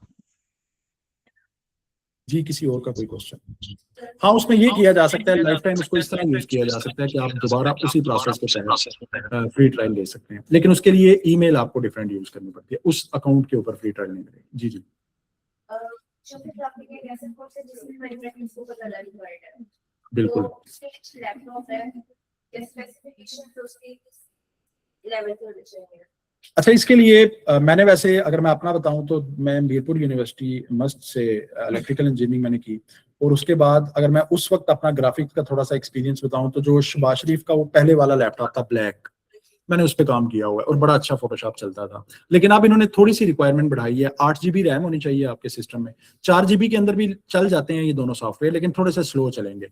जी, किसी और का कोई क्वेश्चन? हाँ, उसमें ये किया जा सकता है, लाइफ टाइम उसको इस तरह यूज किया जा सकता है कि आप दोबारा उसी प्रोसेस के तहत फ्री ट्रायल ले सकते हैं, लेकिन उसके लिए ईमेल आपको डिफरेंट यूज करनी पड़ती है, उस अकाउंट के ऊपर फ्री ट्रायल नहीं मिलेगी। जी जी जो भी ग्राफिक एक ऐसा कोर्स है जिसमें मैन्युफैक्चरिंग को पता रिक्वायर्ड है, बिल्कुल। तो उसके लैपटॉप है, स्पेसिफिकेशन तो उसके लेवल पे होने चाहिए। अच्छा, इसके लिए मैंने वैसे अगर मैं अपना बताऊं तो मैं Mirpur university must say electrical engineering मैंने की, और उसके बाद अगर मैं उस वक्त अपना ग्राफिक्स का थोड़ा सा एक्सपीरियंस बताऊं तो जो शबाज शरीफ का वो पहले वाला लैपटॉप था ब्लैक, मैंने उस पर काम किया हुआ है और बड़ा अच्छा फोटोशॉप चलता था। लेकिन अब इन्होंने थोड़ी सी रिक्वायरमेंट बढ़ाई है, 8 GB रैम होनी चाहिए आपके सिस्टम में। 4 GB के अंदर भी चल जाते हैं ये दोनों सॉफ्टवेयर, लेकिन थोड़े से स्लो चलेंगे।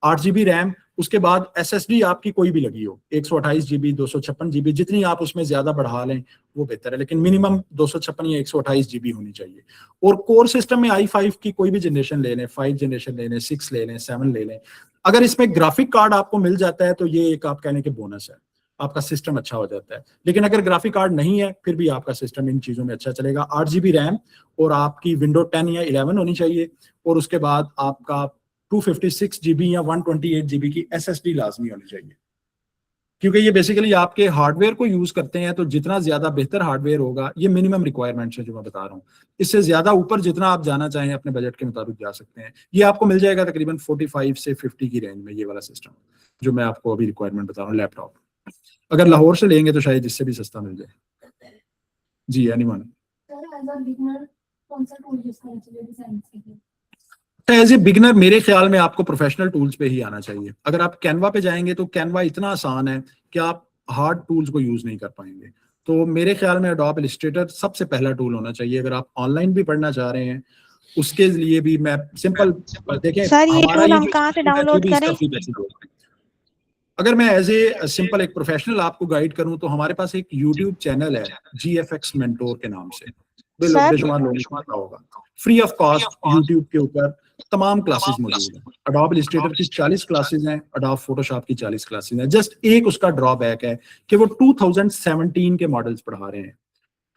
8 GB रैम, उसके बाद SSD आपकी कोई भी लगी हो, 128 GB 256 GB, जितनी आप उसमें ज्यादा बढ़ा लें वो बेहतर है, लेकिन मिनिमम 256 या 128 GB होनी चाहिए। और कोर सिस्टम में i5 की कोई भी जनरेशन ले लें, 5 जनरेशन ले लें, 6 ले लें, 7 ले लें, अगर इसमें ग्राफिक कार्ड आपको मिल जाता है तो ये एक आप कहने के बोनस है, आपका सिस्टम अच्छा हो जाता है। लेकिन अगर ग्राफिक कार्ड नहीं है फिर भी आपका सिस्टम इन चीजों में अच्छा चलेगा। 8 GB रैम और आपकी विंडो 10 या 11 होनी चाहिए, और उसके बाद आपका 256 GB या 128 GB की SSD लाजमी होनी चाहिए, क्योंकि ये बेसिकली आपके हार्डवेयर को यूज करते हैं, तो जितना ज्यादा बेहतर हार्डवेयर होगा, ये मिनिमम रिक्वायरमेंट्स है जो मैं बता रहा हूँ। इससे ज्यादा ऊपर जितना आप जाना चाहें अपने बजट के मुताबिक जा सकते हैं। ये आपको मिल जाएगा तकरीबन 45 से 50 की रेंज में, ये वाला सिस्टम जो मैं आपको अभी रिक्वायरमेंट बता रहा हूँ लैपटॉप। अगर लाहौर से लेंगे तो शायद इससे भी सस्ता मिल जाए। जी एनीवन? एज ए बिगनर मेरे ख्याल में आपको प्रोफेशनल टूल्स पे ही आना चाहिए। अगर आप कैनवा पे जाएंगे तो कैनवा इतना आसान है कि आप हार्ड टूल्स को यूज नहीं कर पाएंगे। तो मेरे ख्याल में एडोब इलस्ट्रेटर सबसे पहला टूल होना चाहिए। अगर आप ऑनलाइन भी पढ़ना चाह रहे हैं उसके लिए भी मैं सिंपल देखें, सर ये हमारा टूल ये हम जो कहाँ से institute है, जो डाउनलोड भी इसका करें? फी बेसिस है। अगर मैं एज ए सिंपल एक प्रोफेशनल आपको गाइड करूं तो हमारे पास एक यूट्यूब चैनल है GFX मेंटोर के नाम से, सर बेशुमार लोगों को पता होगा। फ्री ऑफ कॉस्ट यूट्यूब के ऊपर तमाम क्लासेस मौजूद हैं। अडोब इलस्ट्रेटर की 40 क्लासेस हैं, अडोब फोटोशॉप की 40 क्लासेस हैं। जस्ट एक उसका ड्रॉबैक है कि वो 2017 के मॉडल्स पढ़ा रहे हैं,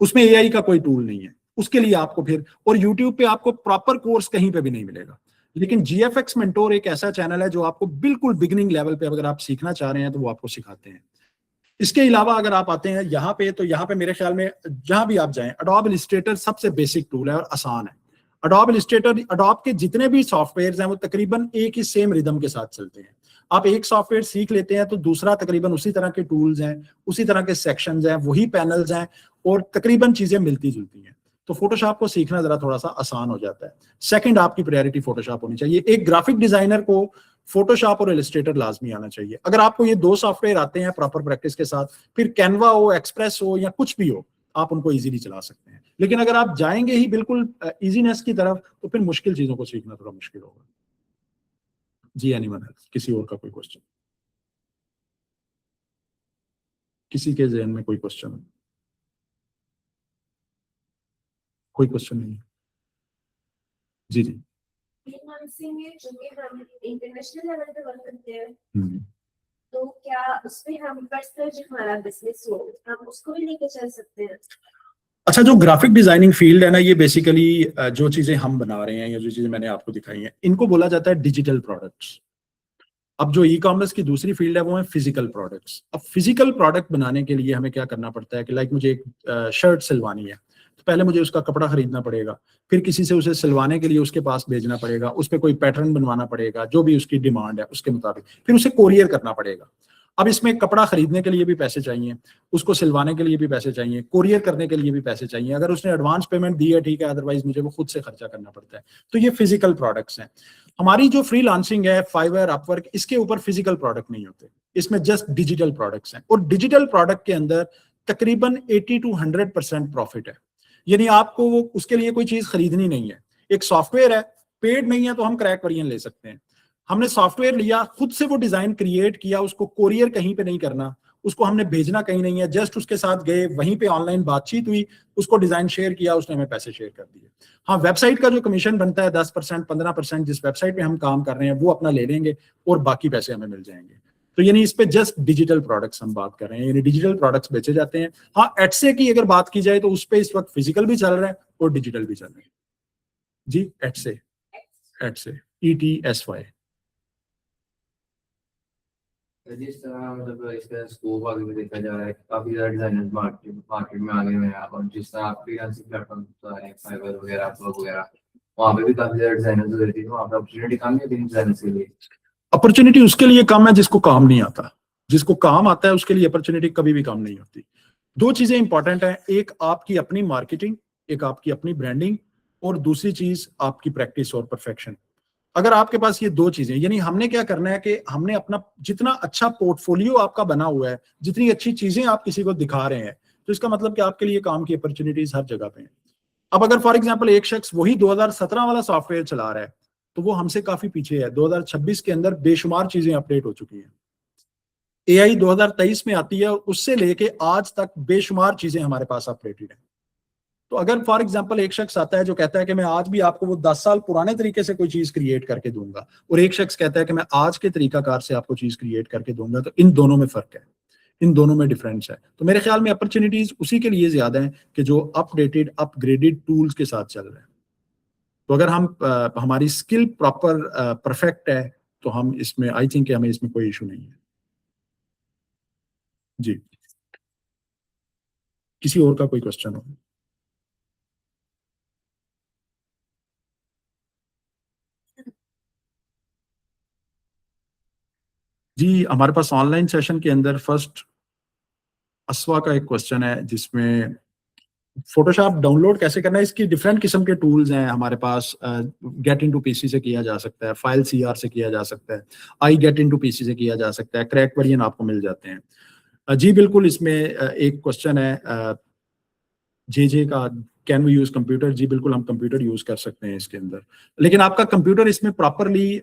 उसमें AI का कोई टूल नहीं है। उसके लिए आपको फिर, और यूट्यूब पे आपको प्रॉपर कोर्स कहीं पे भी नहीं मिलेगा। लेकिन GFX मेंटोर एक ऐसा चैनल है जो आपको बिल्कुल बिगिनिंग लेवल पे अगर आप सीखना चाह रहे हैं तो वो आपको सिखाते हैं। इसके अलावा अगर आप आते हैं यहाँ पे, तो यहाँ पे मेरे ख्याल में जहां भी आप जाएं, अडोब इलस्ट्रेटर सबसे बेसिक टूल है और आसान है। अडोब इलस्ट्रेटर, अडोब के जितने भी सॉफ्टवेयर हैं वो तकरीबन एक ही सेम रिदम के साथ चलते हैं। आप एक सॉफ्टवेयर सीख लेते हैं तो दूसरा तकरीबन उसी तरह के टूल्स हैं, उसी तरह के सेक्शंस हैं, वही पैनल्स हैं और तकरीबन चीजें मिलती जुलती हैं। तो फोटोशॉप को सीखना जरा थोड़ा सा आसान हो जाता है। सेकंड, आपकी प्रायोरिटी फोटोशॉप होनी चाहिए। एक ग्राफिक डिजाइनर को फोटोशॉप और इलस्ट्रेटर लाजमी आना चाहिए। अगर आपको ये दो सॉफ्टवेयर आते हैं प्रॉपर प्रैक्टिस के साथ, फिर कैनवा हो, एक्सप्रेस हो या कुछ भी हो, आप उनको इजीली चला सकते हैं। लेकिन अगर आप जाएंगे ही बिल्कुल इजीनेस की तरफ तो फिर मुश्किल चीजों को सीखना थोड़ा मुश्किल होगा। जी एनीवन, किसी और का कोई क्वेश्चन? किसी के जहन में कोई क्वेश्चन? कोई क्वेश्चन नहीं? जी जी। इंटरनेशनल लेवल पे वर्क करते हैं, तो क्या उसमें हम पर्सनल जो हमारा बिजनेस हो हम उसको भी लेके चल सकते हैं? अच्छा, जो ग्राफिक डिजाइनिंग फील्ड है ना, ये बेसिकली जो चीजें हम बना रहे हैं या जो चीजें मैंने आपको दिखाई हैं, इनको बोला जाता है डिजिटल प्रोडक्ट्स। अब जो ई-कॉमर्स की दूसरी फील्ड है वो है फिजिकल प्रोडक्ट्स। अब फिजिकल प्रोडक्ट बनाने के लिए हमें क्या करना पड़ता है कि लाइक मुझे एक शर्ट सिलवानी है, तो पहले मुझे उसका कपड़ा खरीदना पड़ेगा, फिर किसी से उसे सिलवाने के लिए उसके पास भेजना पड़ेगा, उस पर कोई पैटर्न बनवाना पड़ेगा जो भी उसकी डिमांड है उसके मुताबिक, फिर उसे कोरियर करना पड़ेगा। अब इसमें कपड़ा खरीदने के लिए भी पैसे चाहिए, उसको सिलवाने के लिए भी पैसे चाहिए, कोरियर करने के लिए भी पैसे चाहिए। अगर उसने एडवांस पेमेंट दी है ठीक है, अदरवाइज मुझे वो खुद से खर्चा करना पड़ता है। तो ये फिजिकल प्रोडक्ट्स हैं। हमारी जो फ्रीलांसिंग है, फाइवर, अपवर्क, इसके ऊपर फिजिकल प्रोडक्ट नहीं होते, इसमें जस्ट डिजिटल प्रोडक्ट्स हैं। और डिजिटल प्रोडक्ट के अंदर तकरीबन 80 to 100% प्रॉफिट है। यानी आपको वो उसके लिए कोई चीज खरीदनी नहीं है। एक सॉफ्टवेयर है, पेड नहीं है तो हम क्रैक वर्जन ले सकते हैं। हमने सॉफ्टवेयर लिया, खुद से वो डिजाइन क्रिएट किया, उसको कोरियर कहीं पे नहीं करना, उसको हमने भेजना कहीं नहीं है, जस्ट उसके साथ गए, वहीं पे ऑनलाइन बातचीत हुई, उसको डिजाइन शेयर किया, उसने हमें पैसे शेयर कर दिए। हाँ, वेबसाइट का जो कमीशन बनता है 10% 15% जिस वेबसाइट पे हम काम कर रहे हैं वो अपना ले लेंगे और बाकी पैसे हमें मिल जाएंगे। तो यानी इस पे जस्ट डिजिटल प्रोडक्ट्स हम बात कर रहे हैं, यानी डिजिटल प्रोडक्ट्स बेचे जाते हैं। हाँ, एटसे की अगर बात की जाए तो उस पे इस वक्त फिजिकल भी चल रहा है और डिजिटल भी चल रहा है। जी एटसे एट से ETSY। जिस तरह मतलब इसका स्कोप आगे भी देखा जा रहा है, काफी ज्यादा डिजाइनर्स मार्केट में आगे हुए हैं, और जिस तरह आप फ्रीलांसिंग प्लेटफॉर्म है, फाइवर वगैरह, अपवर्क वगैरह, वहाँ पे भी काफी ज्यादा डिजाइनर्स रहती है, वहाँ पे अपॉर्चुनिटी कम है डिजाइनर्स के लिए। अपॉर्चुनिटी उसके लिए कम है जिसको काम नहीं आता। जिसको काम आता है उसके लिए अपॉर्चुनिटी कभी भी कम नहीं होती। दो चीजें इंपॉर्टेंट हैं, एक आपकी अपनी मार्केटिंग, एक आपकी अपनी ब्रांडिंग, और दूसरी चीज आपकी प्रैक्टिस और परफेक्शन। अगर आपके पास ये दो चीजें, यानी हमने क्या करना है कि हमने अपना जितना अच्छा पोर्टफोलियो आपका बना हुआ है, जितनी अच्छी चीजें आप किसी को दिखा रहे हैं, तो इसका मतलब कि आपके लिए काम की अपॉर्चुनिटीज हर जगह पे हैं। अब अगर फॉर एग्जांपल एक शख्स वही 2017 वाला सॉफ्टवेयर चला रहा है, तो वो हमसे काफी पीछे है। 2026 के अंदर बेशुमार चीजें अपडेट हो चुकी हैं। AI 2023 में आती है, उससे लेके आज तक बेशुमार चीजें हमारे पास अपडेटेड है। तो अगर फॉर एग्जांपल एक शख्स आता है जो कहता है कि मैं आज भी आपको वो 10 साल पुराने तरीके से कोई चीज क्रिएट करके दूंगा, और एक शख्स कहता है कि मैं आज के तरीकाकार से आपको चीज क्रिएट करके दूंगा, तो इन दोनों में फर्क है, इन दोनों में डिफरेंस है। तो मेरे ख्याल में अपॉर्चुनिटीज उसी के लिए ज्यादा है कि जो अपडेटेड अपग्रेडेड टूल्स के साथ चल रहे हैं। तो अगर हम हमारी स्किल प्रॉपर परफेक्ट है, तो हम इसमें आई थिंक हमें इसमें कोई इशू नहीं है। जी, किसी और का कोई क्वेश्चन हो? जी, हमारे पास ऑनलाइन सेशन के अंदर फर्स्ट अस्वा का एक क्वेश्चन है, जिसमें फोटोशॉप डाउनलोड कैसे करना है। इसकी डिफरेंट किस्म के टूल्स हैं हमारे पास। गेट इनटू पीसी से किया जा सकता है, फाइल CR से किया जा सकता है, आई गेट इनटू पीसी से किया जा सकता है, क्रैक वर्जन आपको मिल जाते हैं। जी बिल्कुल, इसमें एक क्वेश्चन है जे का, कैन वी यूज कंप्यूटर। जी बिल्कुल, हम कंप्यूटर यूज कर सकते हैं इसके अंदर, लेकिन आपका कंप्यूटर इसमें प्रॉपरली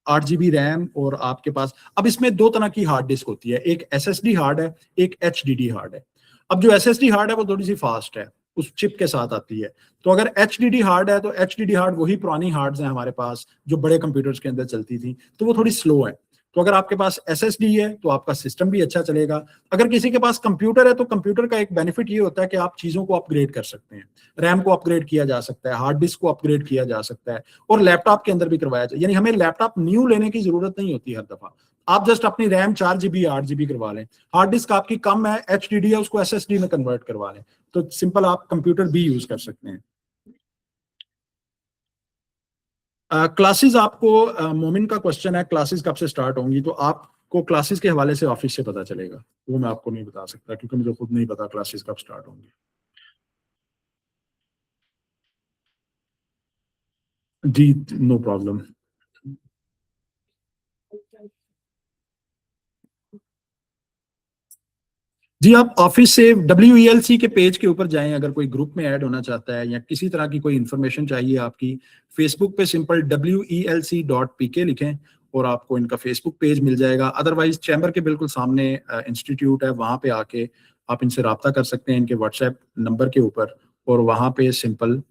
8 GB रैम, और आपके पास अब इसमें दो तरह की हार्ड डिस्क होती है, एक SSD हार्ड है, एक HDD हार्ड है। अब जो SSD हार्ड है वो थोड़ी सी फास्ट है, उस चिप के साथ आती है। तो अगर HDD हार्ड है, तो HDD हार्ड वही पुरानी हार्ड्स हैं हमारे पास जो बड़े कंप्यूटर्स के अंदर चलती थी, तो वो थोड़ी स्लो है। तो अगर आपके पास SSD है तो आपका सिस्टम भी अच्छा चलेगा। अगर किसी के पास कंप्यूटर है, तो कंप्यूटर का एक बेनिफिट ये होता है कि आप चीजों को अपग्रेड कर सकते हैं। रैम को अपग्रेड किया जा सकता है, हार्ड डिस्क को अपग्रेड किया जा सकता है, और लैपटॉप के अंदर भी करवाया जाए। यानी हमें लैपटॉप न्यू लेने की जरूरत नहीं होती हर दफा। आप जस्ट अपनी रैम 4 GB 8 GB करवा लें, हार्ड डिस्क आपकी कम है, HDD है, उसको SSD में कन्वर्ट करवा लें, तो सिंपल आप कंप्यूटर भी यूज कर सकते हैं। क्लासेस आपको मोमिन का क्वेश्चन है, क्लासेस कब से स्टार्ट होंगी, तो आपको क्लासेस के हवाले से ऑफिस से पता चलेगा, वो मैं आपको नहीं बता सकता क्योंकि मुझे खुद नहीं पता क्लासेस कब स्टार्ट होंगी। जी, नो प्रॉब्लम। जी, आप ऑफिस से WELC के पेज के ऊपर जाएं, अगर कोई ग्रुप में ऐड होना चाहता है या किसी तरह की कोई इन्फॉर्मेशन चाहिए आपकी, फेसबुक पे सिंपल WELC.PK लिखें और आपको इनका फेसबुक पेज मिल जाएगा। अदरवाइज चैम्बर के बिल्कुल सामने इंस्टीट्यूट है, वहाँ पे आके आप इनसे रब्ता कर सकते हैं इनके व्हाट्सएप नंबर के ऊपर, और वहाँ पे सिंपल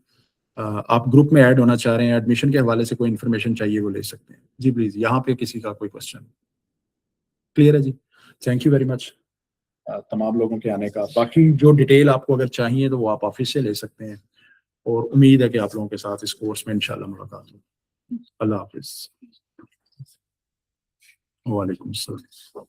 आप ग्रुप में ऐड होना चाह रहे हैं, एडमिशन के हवाले से कोई इन्फॉर्मेशन चाहिए वो ले सकते हैं। जी प्लीज, यहाँ पे किसी का कोई क्वेश्चन क्लियर है? जी, थैंक यू वेरी मच तमाम लोगों के आने का। बाकी जो डिटेल आपको अगर चाहिए तो वो आप ऑफिस से ले सकते हैं, और उम्मीद है कि आप लोगों के साथ इस कोर्स में इंशाल्लाह मुलाकात हो। अल्लाह हाफिज। वालेकुम सलाम।